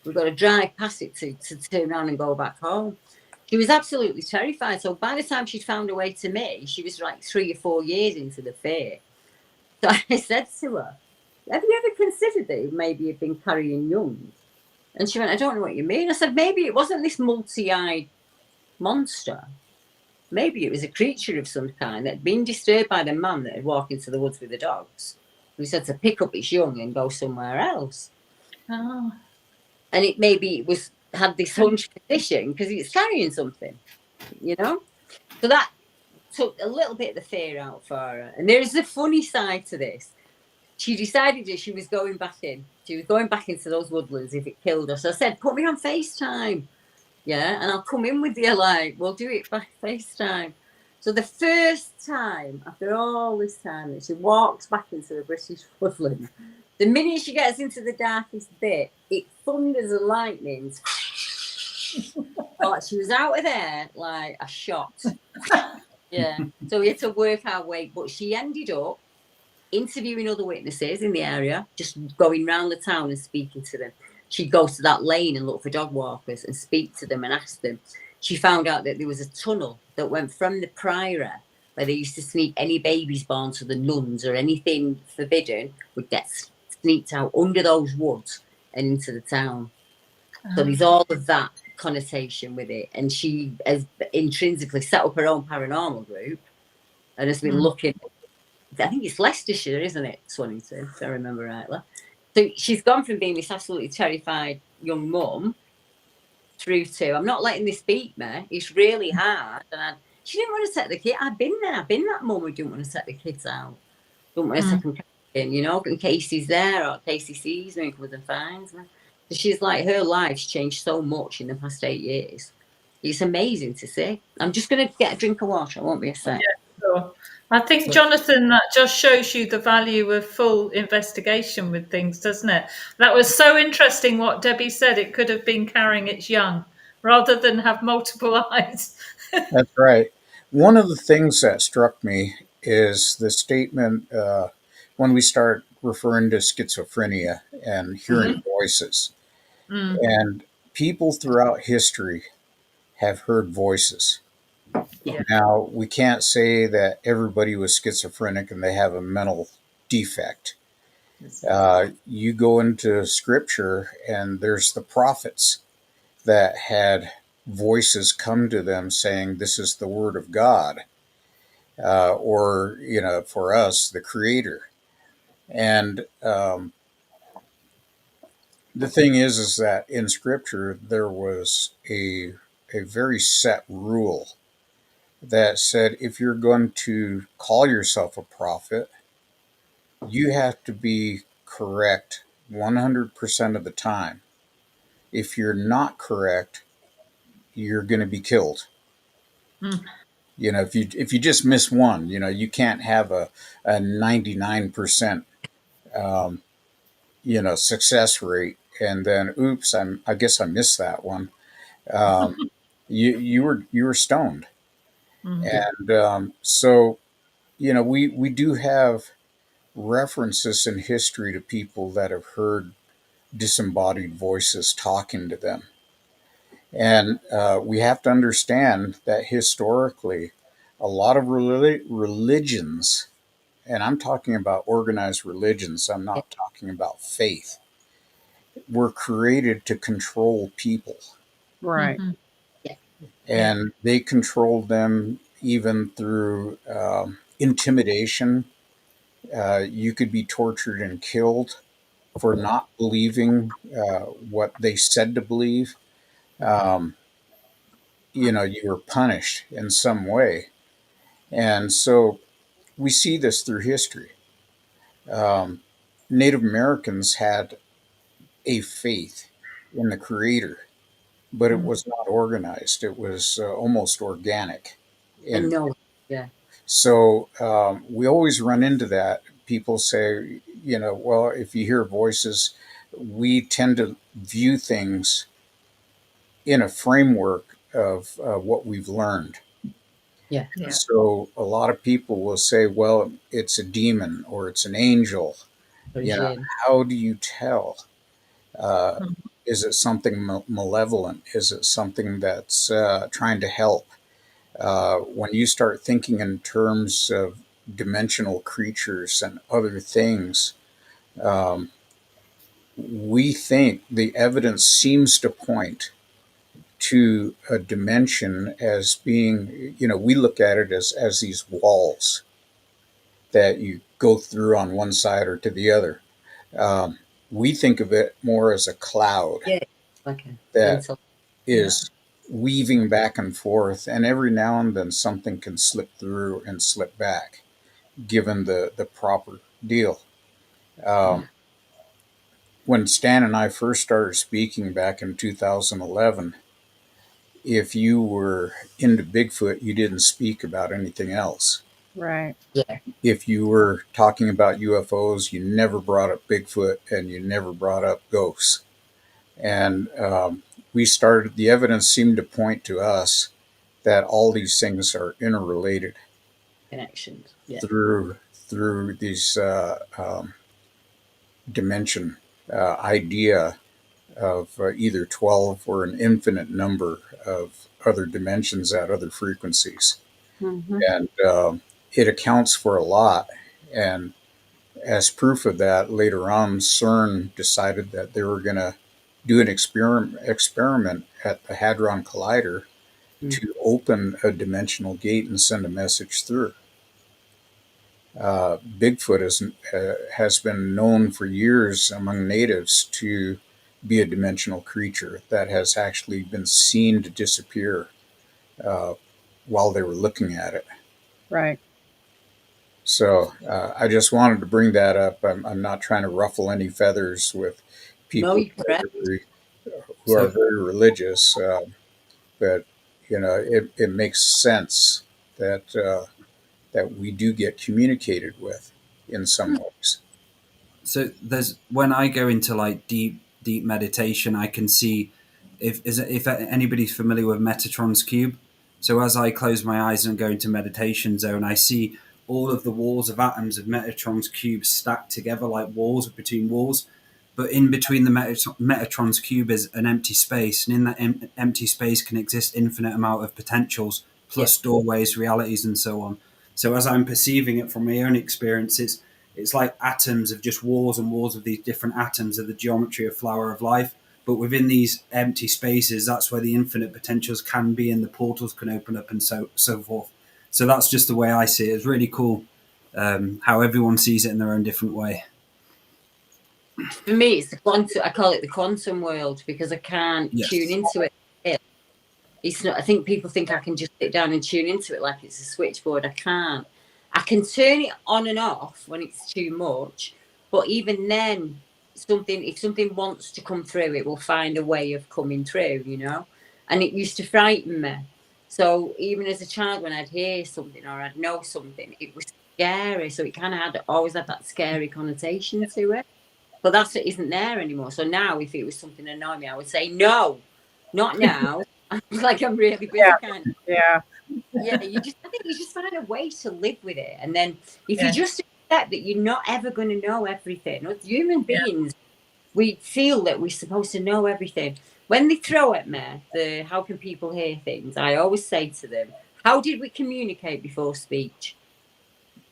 We've got to drive past it to turn around and go back home. She was absolutely terrified. So by the time she'd found her way to me, she was like 3 or 4 years into the fear. So I said to her, have you ever considered that maybe you've been carrying young? And she went, I don't know what you mean. I said, maybe it wasn't this multi-eyed monster. Maybe it was a creature of some kind that had been disturbed by the man that had walked into the woods with the dogs, who said to pick up its young and go somewhere else. Oh. And it maybe had this hunch position because it's carrying something, you know? So that took a little bit of the fear out for her. And there's a funny side to this. She decided that she was going back in. She was going back into those woodlands if it killed her. So I said, put me on FaceTime. Yeah, and I'll come in with you, like, we'll do it by FaceTime. So the first time, after all this time, that she walks back into the British woodland, the minute she gets into the darkest bit, it thunders and lightnings. Oh, she was out of there like a shot. Yeah, so we had to work our way, but she ended up interviewing other witnesses in the area, just going round the town and speaking to them. She'd go to that lane and look for dog walkers and speak to them and ask them. She found out that there was a tunnel that went from the priory where they used to sneak any babies born to the nuns or anything forbidden would get sneaked out under those woods and into the town. So there's all of that connotation with it. And she has intrinsically set up her own paranormal group and has been looking. I think it's Leicestershire, isn't it? Swannington, if I remember rightly. So she's gone from being this absolutely terrified young mum through to, I'm not letting this beat me. It's really hard. And she didn't want to take the kid. I've been there. I've been that mum who didn't want to take the kids out. Don't want to take them in, you know, in case he's there or Casey sees me and comes and finds me. So she's like, her life's changed so much in the past 8 years. It's amazing to see. I'm just going to get a drink of water. I won't be a sec. Yeah, sure. I think, Jonathan, that just shows you the value of full investigation with things, doesn't it? That was so interesting what Debbie said. It could have been carrying its young rather than have multiple eyes. That's right. One of the things that struck me is the statement when we start referring to schizophrenia and hearing voices. And people throughout history have heard voices. Yeah. Now, we can't say that everybody was schizophrenic and they have a mental defect. You go into scripture and there's the prophets that had voices come to them saying, this is the word of God, or, you know, for us, the creator. And the thing is that in scripture, there was a very set rule that said, if you're going to call yourself a prophet, you have to be correct 100% of the time. If you're not correct, you're going to be killed. You know, if you just miss one, you know, you can't have a 99% you know, success rate, and then oops, I guess I missed that one. You were stoned. And so, you know, we do have references in history to people that have heard disembodied voices talking to them. And we have to understand that historically, a lot of religions, and I'm talking about organized religions, I'm not talking about faith, were created to control people. Right. And they controlled them even through intimidation. You could be tortured and killed for not believing what they said to believe. You know, you were punished in some way. And so we see this through history. Native Americans had a faith in the Creator, but it was not organized. It was almost organic. And no, yeah. So we always run into that. People say, you know, well, if you hear voices, we tend to view things in a framework of what we've learned. Yeah. So a lot of people will say, well, it's a demon or it's an angel. You know, how do you tell? Is it something malevolent? Is it something that's trying to help? When you start thinking in terms of dimensional creatures and other things, we think the evidence seems to point to a dimension as being, you know, we look at it as these walls that you go through on one side or to the other. We think of it more as a cloud that is weaving back and forth, and every now and then something can slip through and slip back, given the proper deal. When Stan and I first started speaking back in 2011, if you were into Bigfoot, you didn't speak about anything else. Right. Yeah. If you were talking about UFOs, you never brought up Bigfoot and you never brought up ghosts. And the evidence seemed to point to us that all these things are interrelated. connections. Yeah. through these dimension idea of either 12 or an infinite number of other dimensions at other frequencies. Mm-hmm. And it accounts for a lot. And as proof of that, later on, CERN decided that they were going to do an experiment at the Hadron Collider to open a dimensional gate and send a message through. Bigfoot has been known for years among natives to be a dimensional creature that has actually been seen to disappear uh, while they were looking at it. Right. So I just wanted to bring that up. I'm not trying to ruffle any feathers with No, people you're correct. who are So- very religious, but it makes sense that we do get communicated with in some ways. So there's when I go into like deep meditation, I can see if anybody's familiar with Metatron's cube. So as I close my eyes and go into meditation zone, I see all of the walls of atoms of Metatron's cube stacked together like walls between walls. But in between the Metatron's cube is an empty space, and in that empty space can exist infinite amount of potentials, plus doorways, realities, and so on. So as I'm perceiving it from my own experience, it's like atoms of just walls and walls of these different atoms of the geometry of flower of life. But within these empty spaces, that's where the infinite potentials can be, and the portals can open up, and so forth. So that's just the way I see it. It's really cool how everyone sees it in their own different way. For me, it's the quantum. I call it the quantum world because I can't tune into it. It's not. I think people think I can just sit down and tune into it like it's a switchboard. I can't. I can turn it on and off when it's too much, but even then, if something wants to come through, it will find a way of coming through. And it used to frighten me. So even as a child, when I'd hear something or I'd know something, it was scary. So it kind of always had that scary connotation to it. But that's it isn't there anymore. So now, if it was something annoying me, I would say no, not now. Like I'm really busy, kind of. Yeah. Yeah, I think you just find a way to live with it, and then if you just accept that you're not ever going to know everything. As human beings, we feel that we're supposed to know everything. When they throw at me how can people hear things, I always say to them, how did we communicate before speech?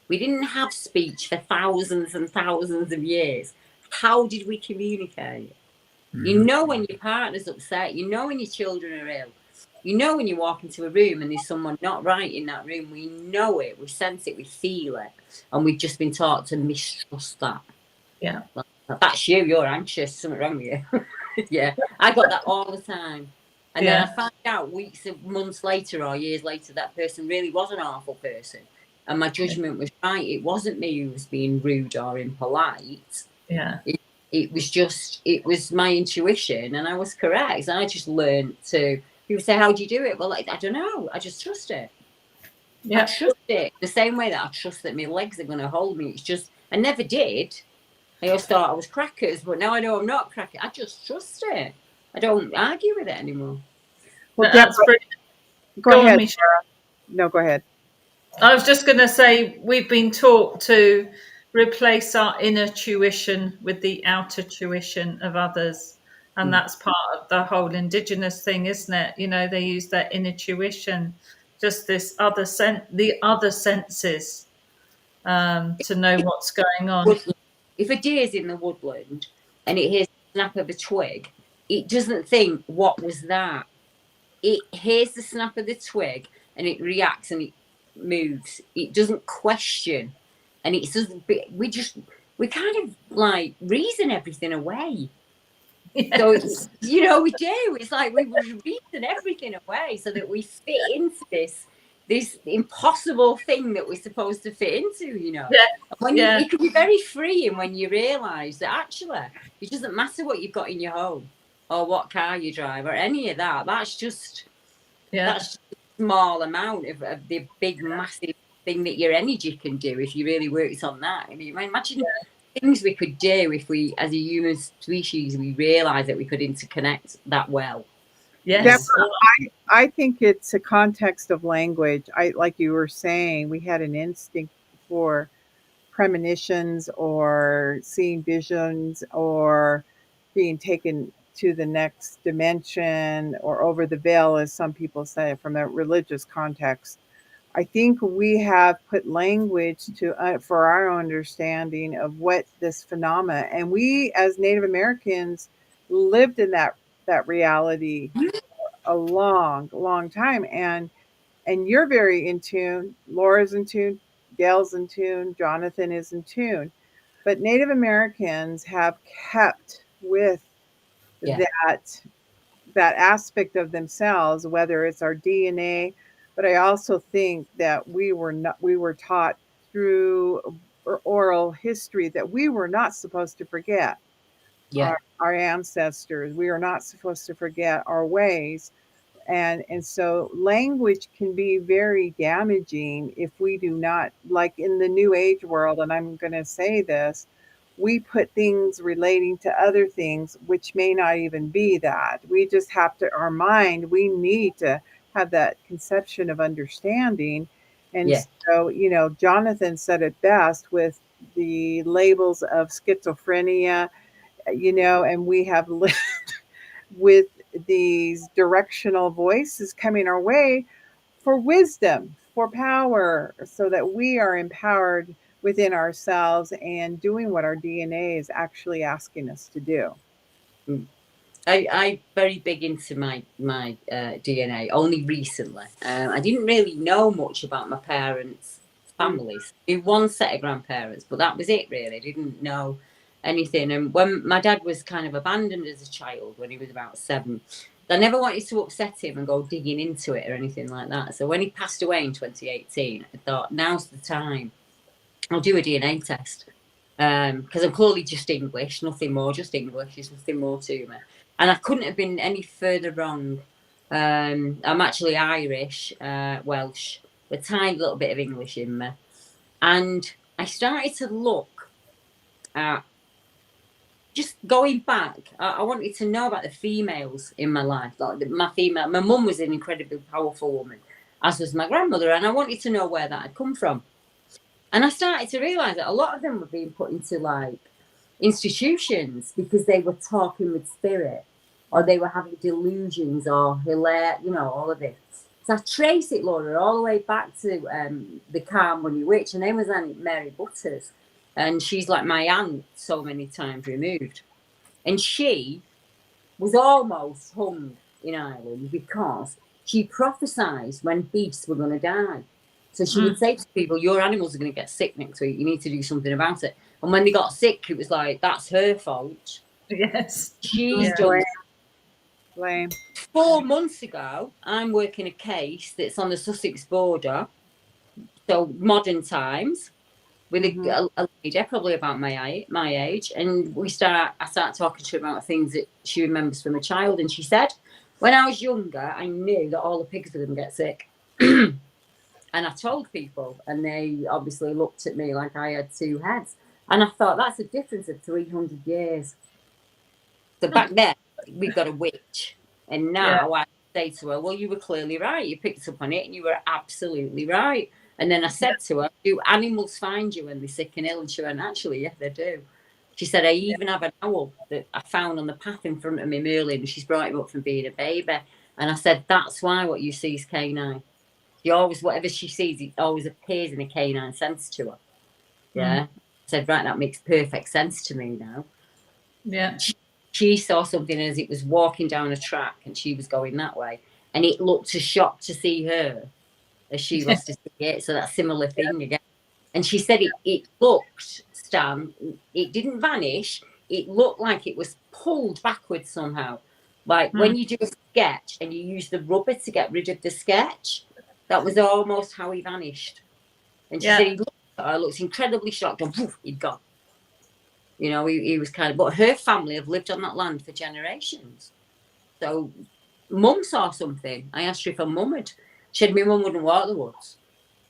We didn't have speech for thousands and thousands of years. How did we communicate? You know when your partner's upset, you know when your children are ill, you know when you walk into a room and there's someone not right in that room. We know it, we sense it, we feel it, and we've just been taught to mistrust that. Yeah. That's you're anxious, something wrong with you. Yeah, I got that all the time. And then I find out weeks and months later or years later that person really was an awful person. And my judgment was right. It wasn't me who was being rude or impolite. Yeah. It was my intuition, and I was correct. And I just learned to. People say, "How do you do it?" Well, I don't know. I just trust it. Yeah. I trust it the same way that I trust that my legs are going to hold me. It's just I never did. I always thought I was crackers, but now I know I'm not crackers. I just trust it. I don't argue with it anymore. Well, That's brilliant. go ahead, Michelle. Sarah. No, go ahead. I was just going to say we've been taught to replace our inner tuition with the outer tuition of others. And that's part of the whole Indigenous thing, isn't it? They use their inner tuition, just this the other senses, to know what's going on. If a deer's in the woodland and it hears the snap of a twig, it doesn't think, what was that? It hears the snap of the twig and it reacts and it moves. It doesn't question. And it doesn't. We kind of like reason everything away. Yes. So we do. It's like we reason everything away so that we fit into this impossible thing that we're supposed to fit into. Yeah. When it can be very freeing when you realise that actually it doesn't matter what you've got in your home or what car you drive or any of that. That's just a small amount of the big massive thing that your energy can do if you really worked on that. I mean, imagine things we could do if we, as a human species, we realised that we could interconnect that well. Yes. Deborah, I think it's a context of language. Like you were saying, we had an instinct for premonitions or seeing visions or being taken to the next dimension or over the veil, as some people say, from a religious context. I think we have put language to for our understanding of what this phenomena, and we as Native Americans lived in that reality a long time, and you're very in tune. Laura's in tune. Gail's in tune. Jonathan is in tune. But Native Americans have kept with Yeah, that aspect of themselves, whether it's our DNA. But I also think that we were taught through oral history that we were not supposed to forget yeah, our ancestors. We are not supposed to forget our ways. And so language can be very damaging if we do not, like in the new age world, and I'm going to say this, we put things relating to other things which may not even be that. We just have to, our mind, we need to have that conception of understanding. And yeah, so, Jonathan said it best with the labels of schizophrenia, and we have with these directional voices coming our way for wisdom, for power, so that we are empowered within ourselves and doing what our DNA is actually asking us to do. mm. I very big into my DNA only recently. I didn't really know much about my parents' families. I knew one set of grandparents, but that was it really. I didn't know anything. And when my dad was kind of abandoned as a child when he was about 7, I never wanted to upset him and go digging into it or anything like that. So when he passed away in 2018, I thought now's the time. I'll do a DNA test because I'm clearly just English, nothing more, just English. There's nothing more to me. And I couldn't have been any further wrong. I'm actually Irish, Welsh, with a tiny little bit of English in me. And I started to look at just going back. I wanted to know about the females in my life. Like my mum was an incredibly powerful woman, as was my grandmother. And I wanted to know where that had come from. And I started to realise that a lot of them were being put into like institutions because they were talking with spirit or they were having delusions or all of this. So I trace it, Laura, all the way back to the Calm Money Witch. Her name was Aunt Mary Butters. And she's like my aunt so many times removed. And she was almost hung in Ireland because she prophesied when beasts were going to die. So she would say to people, your animals are going to get sick next week. You need to do something about it. And when they got sick, it was like, that's her fault. Yes. She's Yeah. done. Blame. 4 months ago, I'm working a case that's on the Sussex border. So modern times with a lady, probably about my age. And I start talking to her about things that she remembers from a child. And she said, when I was younger, I knew that all the pigs were going to get sick. And I told people, and they obviously looked at me like I had 2 heads. And I thought, that's a difference of 300 years. So back then, we've got a witch. And now I say to her, well, you were clearly right. You picked up on it and you were absolutely right. And then I said to her, do animals find you when they're sick and ill? And she went, actually, yes, they do. She said, I even have an owl that I found on the path in front of me, Merlin, and she's brought him up from being a baby. And I said, that's why what you see is canine. She always, whatever she sees, it always appears in a canine sense to her. Yeah. I said, right, that makes perfect sense to me now. Yeah. She saw something as it was walking down a track and she was going that way. And it looked a shock to see her as she was to see it. So that's a similar thing again. And she said it looked, Stan, it didn't vanish. It looked like it was pulled backwards somehow. Like when you do a sketch and you use the rubber to get rid of the sketch, that was almost how he vanished. And she said he looked at her, looked incredibly shocked, and poof, he'd gone. You know, he was kind of, but her family have lived on that land for generations. So mum saw something. I asked her if her mum had. She said, my mum wouldn't walk the woods.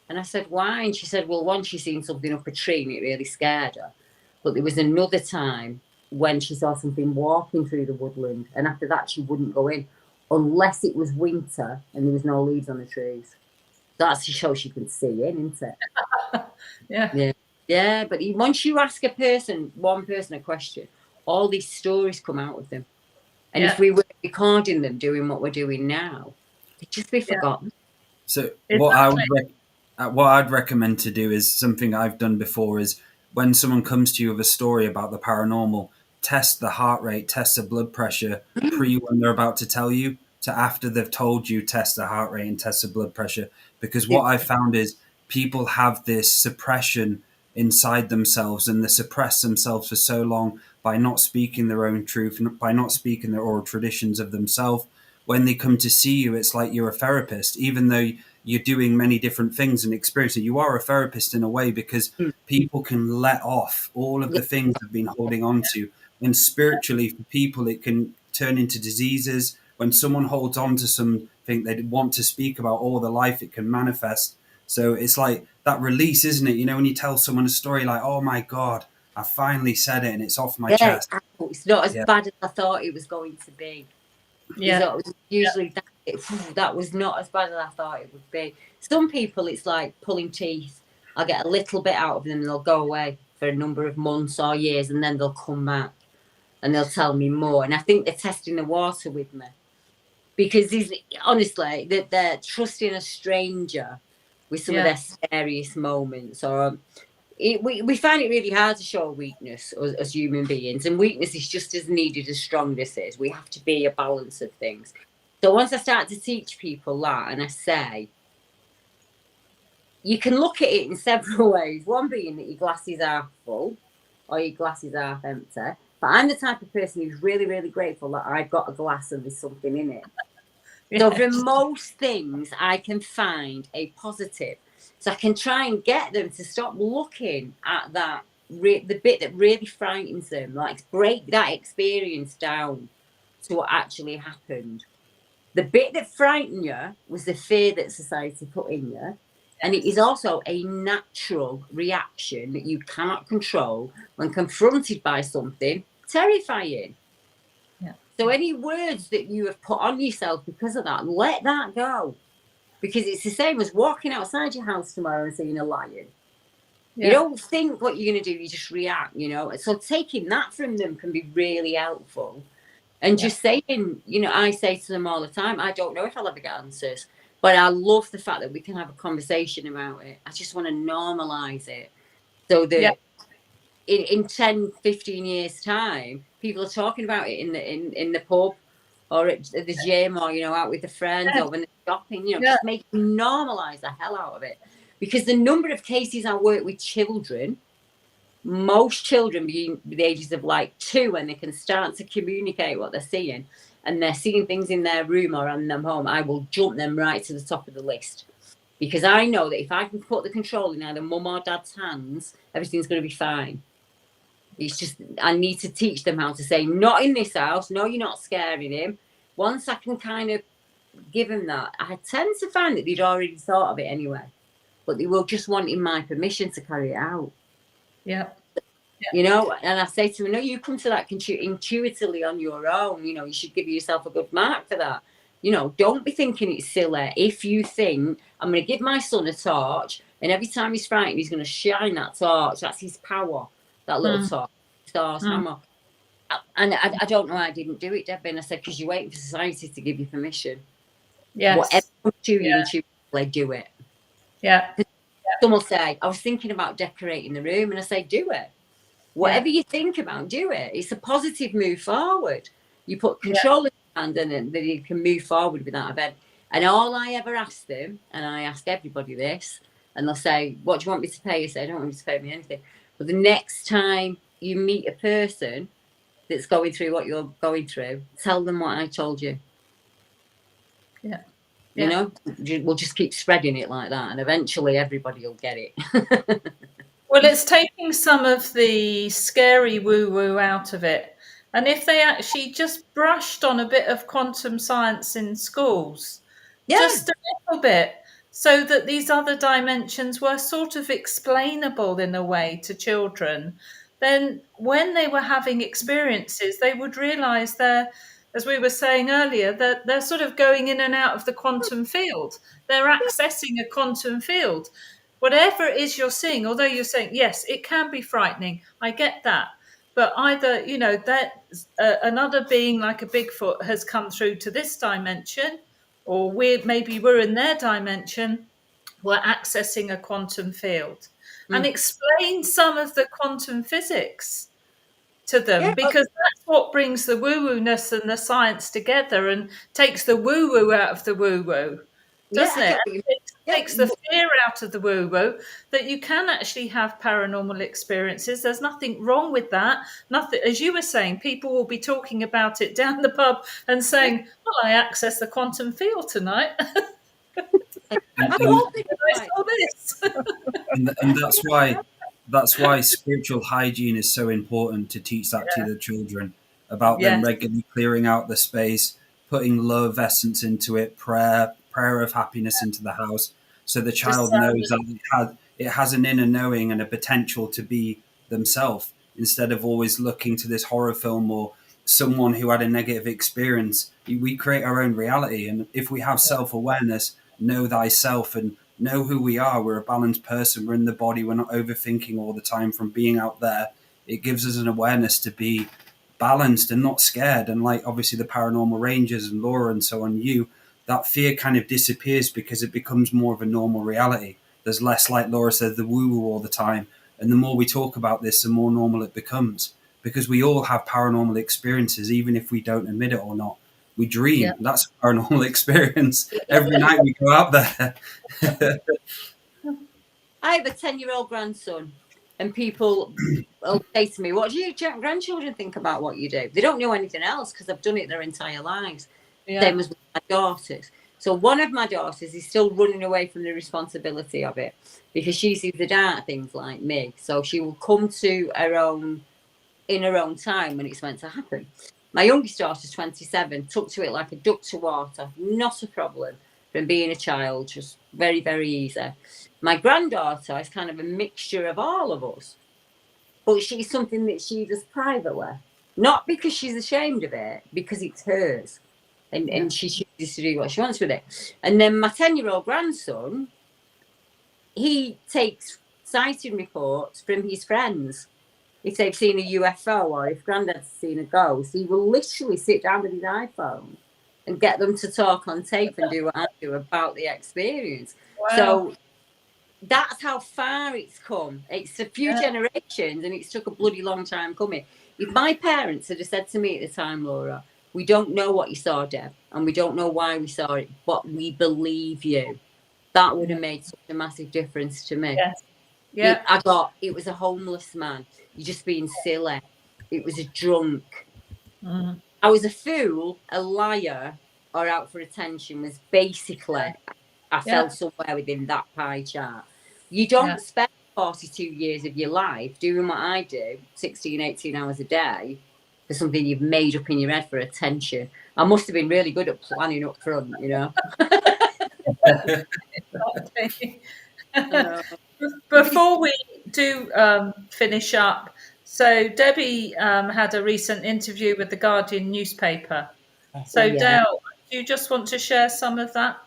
And I said, why? And she said, well, once she seen something up a tree and it really scared her. But there was another time when she saw something walking through the woodland. And after that, she wouldn't go in. unless it was winter and there was no leaves on the trees. That's to show she can see in, isn't it? Yeah. Yeah, but once you ask one person a question, all these stories come out of them. And if we were recording them doing what we're doing now, they'd just be forgotten. So Exactly. what I'd recommend to do is something I've done before is when someone comes to you with a story about the paranormal, test the heart rate, test the blood pressure pre when they're about to tell you to after they've told you, test the heart rate and test the blood pressure. Because what I've found is people have this suppression inside themselves and they suppress themselves for so long by not speaking their own truth, by not speaking their oral traditions of themselves. When they come to see you, it's like you're a therapist, even though you're doing many different things and experiencing. You are a therapist in a way because people can let off all of the things they've been holding on to. And spiritually, for people, it can turn into diseases. When someone holds on to something they want to speak about all their life, it can manifest. So it's like that release, isn't it? You know, when you tell someone a story like, oh my God, I finally said it and it's off my chest. It's not as bad as I thought it was going to be. Yeah. Usually that was not as bad as I thought it would be. Some people, it's like pulling teeth. I'll get a little bit out of them and they'll go away for a number of months or years and then they'll come back and they'll tell me more. And I think they're testing the water with me because honestly, they're trusting a stranger with some of their scariest moments. Or we find it really hard to show weakness as human beings, and weakness is just as needed as strongness is. We have to be a balance of things. So once I start to teach people that, and I say, you can look at it in several ways. One being that your glasses are full or your glasses are empty. But I'm the type of person who's really, really grateful that I've got a glass and there's something in it. So for most things, I can find a positive. So I can try and get them to stop looking at that, the bit that really frightens them, like break that experience down to what actually happened. The bit that frightened you was the fear that society put in you. And it is also a natural reaction that you cannot control when confronted by something terrifying. So any words that you have put on yourself because of that, let that go. Because it's the same as walking outside your house tomorrow and seeing a lion. You don't think what you're going to do, you just react, you know. So taking that from them can be really helpful. And just saying, you know, I say to them all the time, I don't know if I'll ever get answers, but I love the fact that we can have a conversation about it. I just want to normalise it. So that in 10, 15 years' time, people are talking about it in the pub or at the gym or, you know, out with the friends or when they're shopping, you know, just make normalise the hell out of it. Because the number of cases I work with children, most children being the ages of like 2 when they can start to communicate what they're seeing and they're seeing things in their room or on them home, I will jump them right to the top of the list. Because I know that if I can put the control in either mum or dad's hands, everything's going to be fine. It's just, I need to teach them how to say, not in this house. No, you're not scaring him. Once I can kind of give them that, I tend to find that they'd already thought of it anyway. But they will just wanting my permission to carry it out. You know, and I say to them, no, you come to that intuitively on your own. You know, you should give yourself a good mark for that. You know, don't be thinking it's silly. If you think, I'm going to give my son a torch, and every time he's frightened, he's going to shine that torch. That's his power, that little torch, star's hammer. And I don't know why I didn't do it, Debbie. And I said, because you're waiting for society to give you permission. Whatever comes to you intuitively, do it. Some will say, I was thinking about decorating the room, and I say, do it. Whatever you think about, do it. It's a positive move forward. You put control in your hand and then you can move forward with that event. And all I ever ask them, and I ask everybody this, and they'll say, what do you want me to pay? I say, I don't want you to pay me anything. But the next time you meet a person that's going through what you're going through, tell them what I told you. You know, we'll just keep spreading it like that, and eventually everybody will get it. Well, it's taking some of the scary woo-woo out of it. And if they actually just brushed on a bit of quantum science in schools, just a little bit, so that these other dimensions were sort of explainable in a way to children, then when they were having experiences, they would realise they're as we were saying earlier, that they're sort of going in and out of the quantum field. They're accessing a quantum field. Whatever it is you're seeing, although you're saying, yes, it can be frightening. I get that. But either, that another being like a Bigfoot has come through to this dimension, or maybe we're in their dimension, we're accessing a quantum field. And explain some of the quantum physics to them, Yeah. because that's what brings the woo-woo-ness and the science together and takes the woo-woo out of the woo-woo, doesn't it? It takes the fear out of the woo-woo, that you can actually have paranormal experiences. There's nothing wrong with that. Nothing, as you were saying, people will be talking about it down the pub and saying, well, I accessed the quantum field tonight. And, I saw this. and that's why spiritual hygiene is so important, to teach that to the children, about them regularly clearing out the space, putting love essence into it, prayer of happiness into the house, so the child knows that it has an inner knowing and a potential to be themselves, instead of always looking to this horror film or someone who had a negative experience. We create our own reality, and if we have self-awareness, know thyself, and know who we are. We're a balanced person. We're in the body. We're not overthinking all the time from being out there. It gives us an awareness to be balanced and not scared. And like obviously the paranormal rangers and Laura and so on, that fear kind of disappears because it becomes more of a normal reality. There's less, like Laura said, the woo-woo all the time. And the more we talk about this, the more normal it becomes, because we all have paranormal experiences, even if we don't admit it or not. We dream. Yeah. That's a paranormal experience. Every night we go out there. I have a 10-year-old grandson, and people will say to me, what do your grandchildren think about what you do? They don't know anything else because they've done it their entire lives. Same as with my daughters. So one of my daughters is still running away from the responsibility of it, because she sees the dark things like me. So she will come to her own in her own time when it's meant to happen. My youngest daughter's 27, took to it like a duck to water, not a problem from being a child, just very, very easy. My granddaughter is kind of a mixture of all of us, but she's something that she does privately, not because she's ashamed of it, because it's hers, and she chooses to do what she wants with it. And then my 10-year-old grandson, he takes sighting reports from his friends. If they've seen a UFO or if Granddad's seen a ghost, he will literally sit down with his iPhone and get them to talk on tape and do what I do about the experience. Wow. So that's how far it's come. It's a few generations, and it's took a bloody long time coming. If my parents had said to me at the time, Laura, we don't know what you saw, Deb, and we don't know why we saw it, but we believe you, that would have made such a massive difference to me. Yes. Yeah, it was a homeless man. You're just being silly. It was a drunk. Mm-hmm. I was a fool, a liar, or out for attention was basically, I fell somewhere within that pie chart. You don't spend 42 years of your life doing what I do, 16, 18 hours a day, for something you've made up in your head for attention. I must have been really good at planning up front, you know. Before we do finish up, so Debbie had a recent interview with the Guardian newspaper. So Dale, do you just want to share some of that,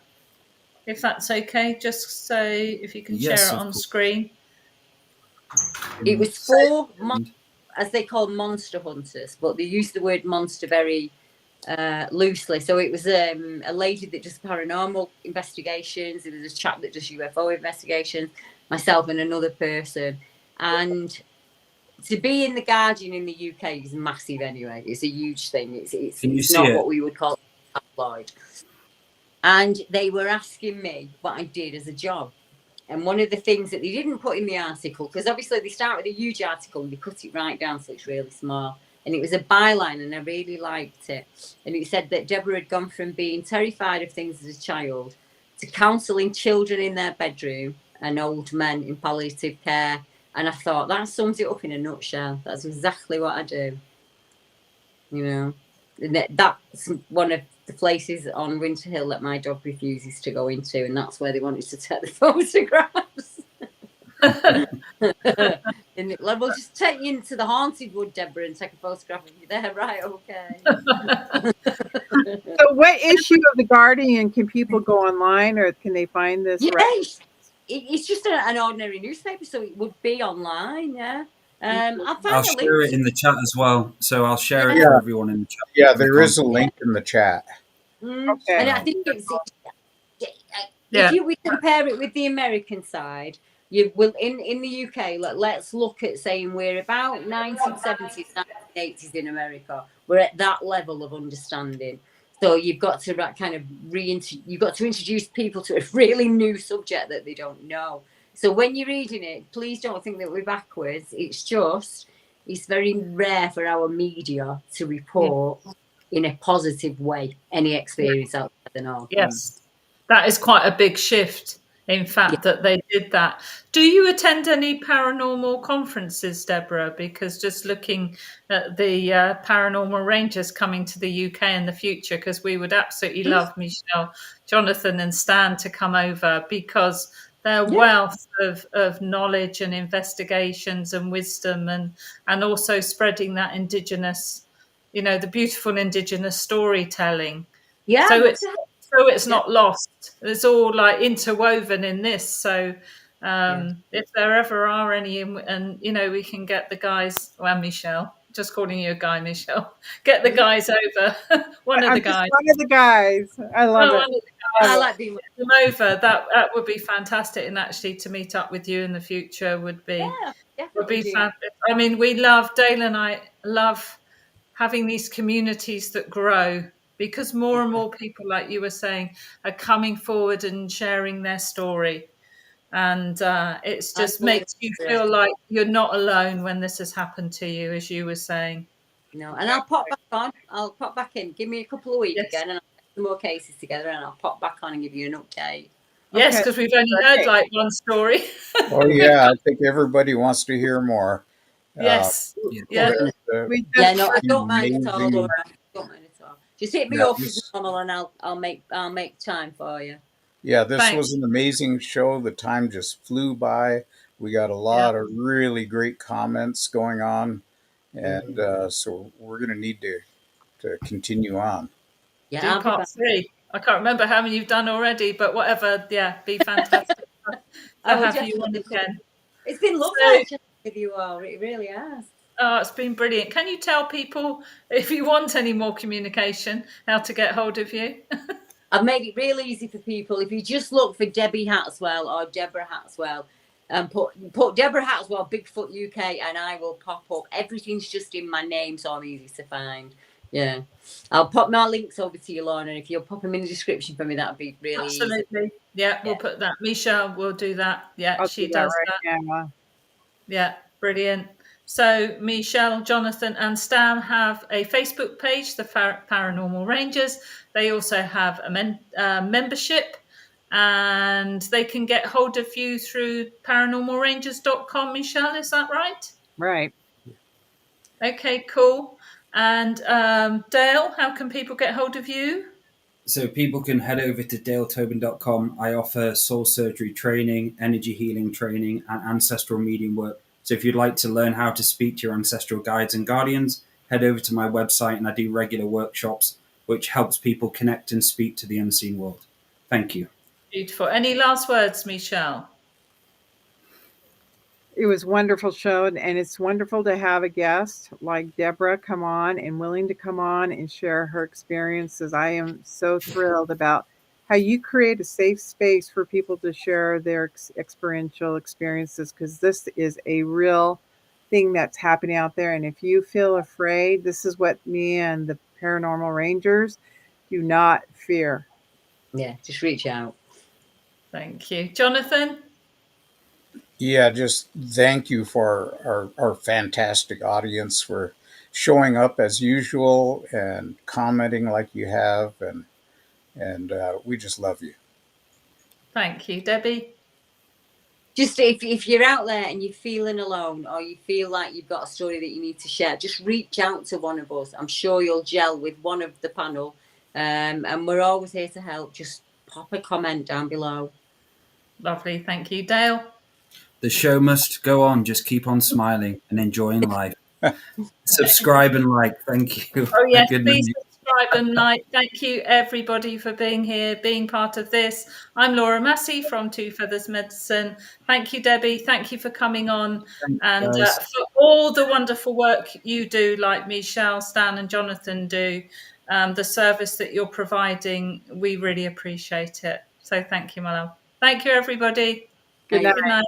if that's okay? Just say if you can share it on screen. It was for, as they call monster hunters, but they use the word monster very loosely. So it was a lady that does paranormal investigations. There was a chap that does UFO investigations, myself and another person. And to be in the Guardian in the UK is massive anyway. It's a huge thing. It's not what we would call a tabloid. And they were asking me what I did as a job. And one of the things that they didn't put in the article, because obviously they start with a huge article and they cut it right down so it's really small. And it was a byline, and I really liked it. And it said that Deborah had gone from being terrified of things as a child to counselling children in their bedroom and old men in palliative care. And I thought, that sums it up in a nutshell. That's exactly what I do. You know, and that's one of the places on Winter Hill that my dog refuses to go into. And that's where they wanted to take the photographs. And we'll just take you into the haunted wood, Deborah, and take a photograph of you there. Right, okay. So, what issue of The Guardian can people go online, or can they find this? Yes, it's just an ordinary newspaper, so it would be online. Yeah, I'll I'll find a share link. it in the chat as well. So I'll share it Yeah. for everyone in the chat. Yeah, in the there is a comments. link in the chat. Okay. And I think it's Yeah. if we compare it with the American side, you will in the UK. Let's look at saying we're about 1970s, 1980s in America. We're at that level of understanding. So you've got to kind of you've got to introduce people to a really new subject that they don't know. So when you're reading it, please don't think that we're backwards. It's very rare for our media to report in a positive way any experience outside the norm. Yes, that is quite a big shift. In fact, that they did that. Do you attend any paranormal conferences, Deborah? Because just looking at the paranormal rangers coming to the UK in the future, because we would absolutely love Michelle, Jonathan, and Stan to come over because their wealth of knowledge and investigations and wisdom, and also spreading that indigenous, the beautiful indigenous storytelling. Yeah, So I'd love it's to have- so it's not lost. It's all like interwoven in this. So if there ever are any, and we can get the guys. Well, Michelle, just calling you a guy, Michelle. Get the guys over. One of I'm the just guys. one of the guys. I love Oh, it. one of the I guys. like being. Get them over. That would be fantastic. And actually, to meet up with you in the future would be Yeah, definitely do. fantastic. I mean, Dale and I love having these communities that grow because more and more people, like you were saying, are coming forward and sharing their story. And it's I just fully makes you agree. feel like you're not alone when this has happened to you, as you were saying. And I'll pop back on. I'll pop back in. Give me a couple of weeks Yes, again, and I'll get some more cases together, and I'll pop back on and give you an update. yes, Okay. because we've only heard like one story. Oh yeah, I think everybody wants to hear more. Yes, Yeah. yeah, The We Yeah, just no, I don't mind at all, amazing, Laura. I don't mind at all. Just hit me yeah, up as normal, and I'll make time for you. this thanks. was an amazing show. The time just flew by. We got a Yeah, lot of really great comments going on, and so we're going to need to continue on. Yeah, do I'll be part back. 3. I can't remember how many you've done already, but whatever. Yeah, be fantastic to I will have you on definitely come. again. It's been lovely So, chatting with you all. It really has. oh, it's been brilliant. Can you tell people if you want any more communication, how to get hold of you? I've made it real easy for people. If you just look for Debbie Hatswell or Deborah Hatswell and put Deborah Hatswell Bigfoot UK, and I will pop up. Everything's just in my name, so I'm easy to find. Yeah, I'll pop my links over to you, Lorna. If you'll pop them in the description for me, that would be really easy. Absolutely. Yeah, we'll put that. Michelle will do that. Yeah, I'll she do that does right that. now. Yeah, brilliant. So Michelle, Jonathan, and Stan have a Facebook page, the Paranormal Rangers. They also have a membership, and they can get hold of you through paranormalrangers.com. Michelle, is that right? Right. Okay, cool. And Dale, how can people get hold of you? So people can head over to daletobin.com. I offer soul surgery training, energy healing training, and ancestral medium work. So if you'd like to learn how to speak to your ancestral guides and guardians, head over to my website and I do regular workshops, which helps people connect and speak to the unseen world. Thank you. Beautiful. Any last words, Michelle? It was a wonderful show, and it's wonderful to have a guest like Deborah come on and willing to come on and share her experiences. I am so thrilled about how you create a safe space for people to share their experiential experiences, because this is a real thing that's happening out there. And if you feel afraid, this is what me and the Paranormal Rangers do not fear. Yeah, just reach out. Thank you. Jonathan? Yeah, just thank you for our fantastic audience for showing up as usual and commenting like you have, and we just love you. Thank you. Debbie? Just if you're out there and you're feeling alone, or you feel like you've got a story that you need to share, just reach out to one of us. I'm sure you'll gel with one of the panel, and we're always here to help. Just pop a comment down below. Lovely. Thank you. Dale? The show must go on. Just keep on smiling and enjoying life. Subscribe and like. Thank you. Oh yes, Good please night. subscribe and like. Thank you everybody for being here, being part of this. I'm Laura Massey from Two Feathers Medicine. Thank you, Debbie. Thank you for coming on, Thanks, and guys. for all the wonderful work you do, like Michelle, Stan, and Jonathan do. The service that you're providing, we really appreciate it. So thank you, my love. Thank you, everybody. Good Bye. night. Good night.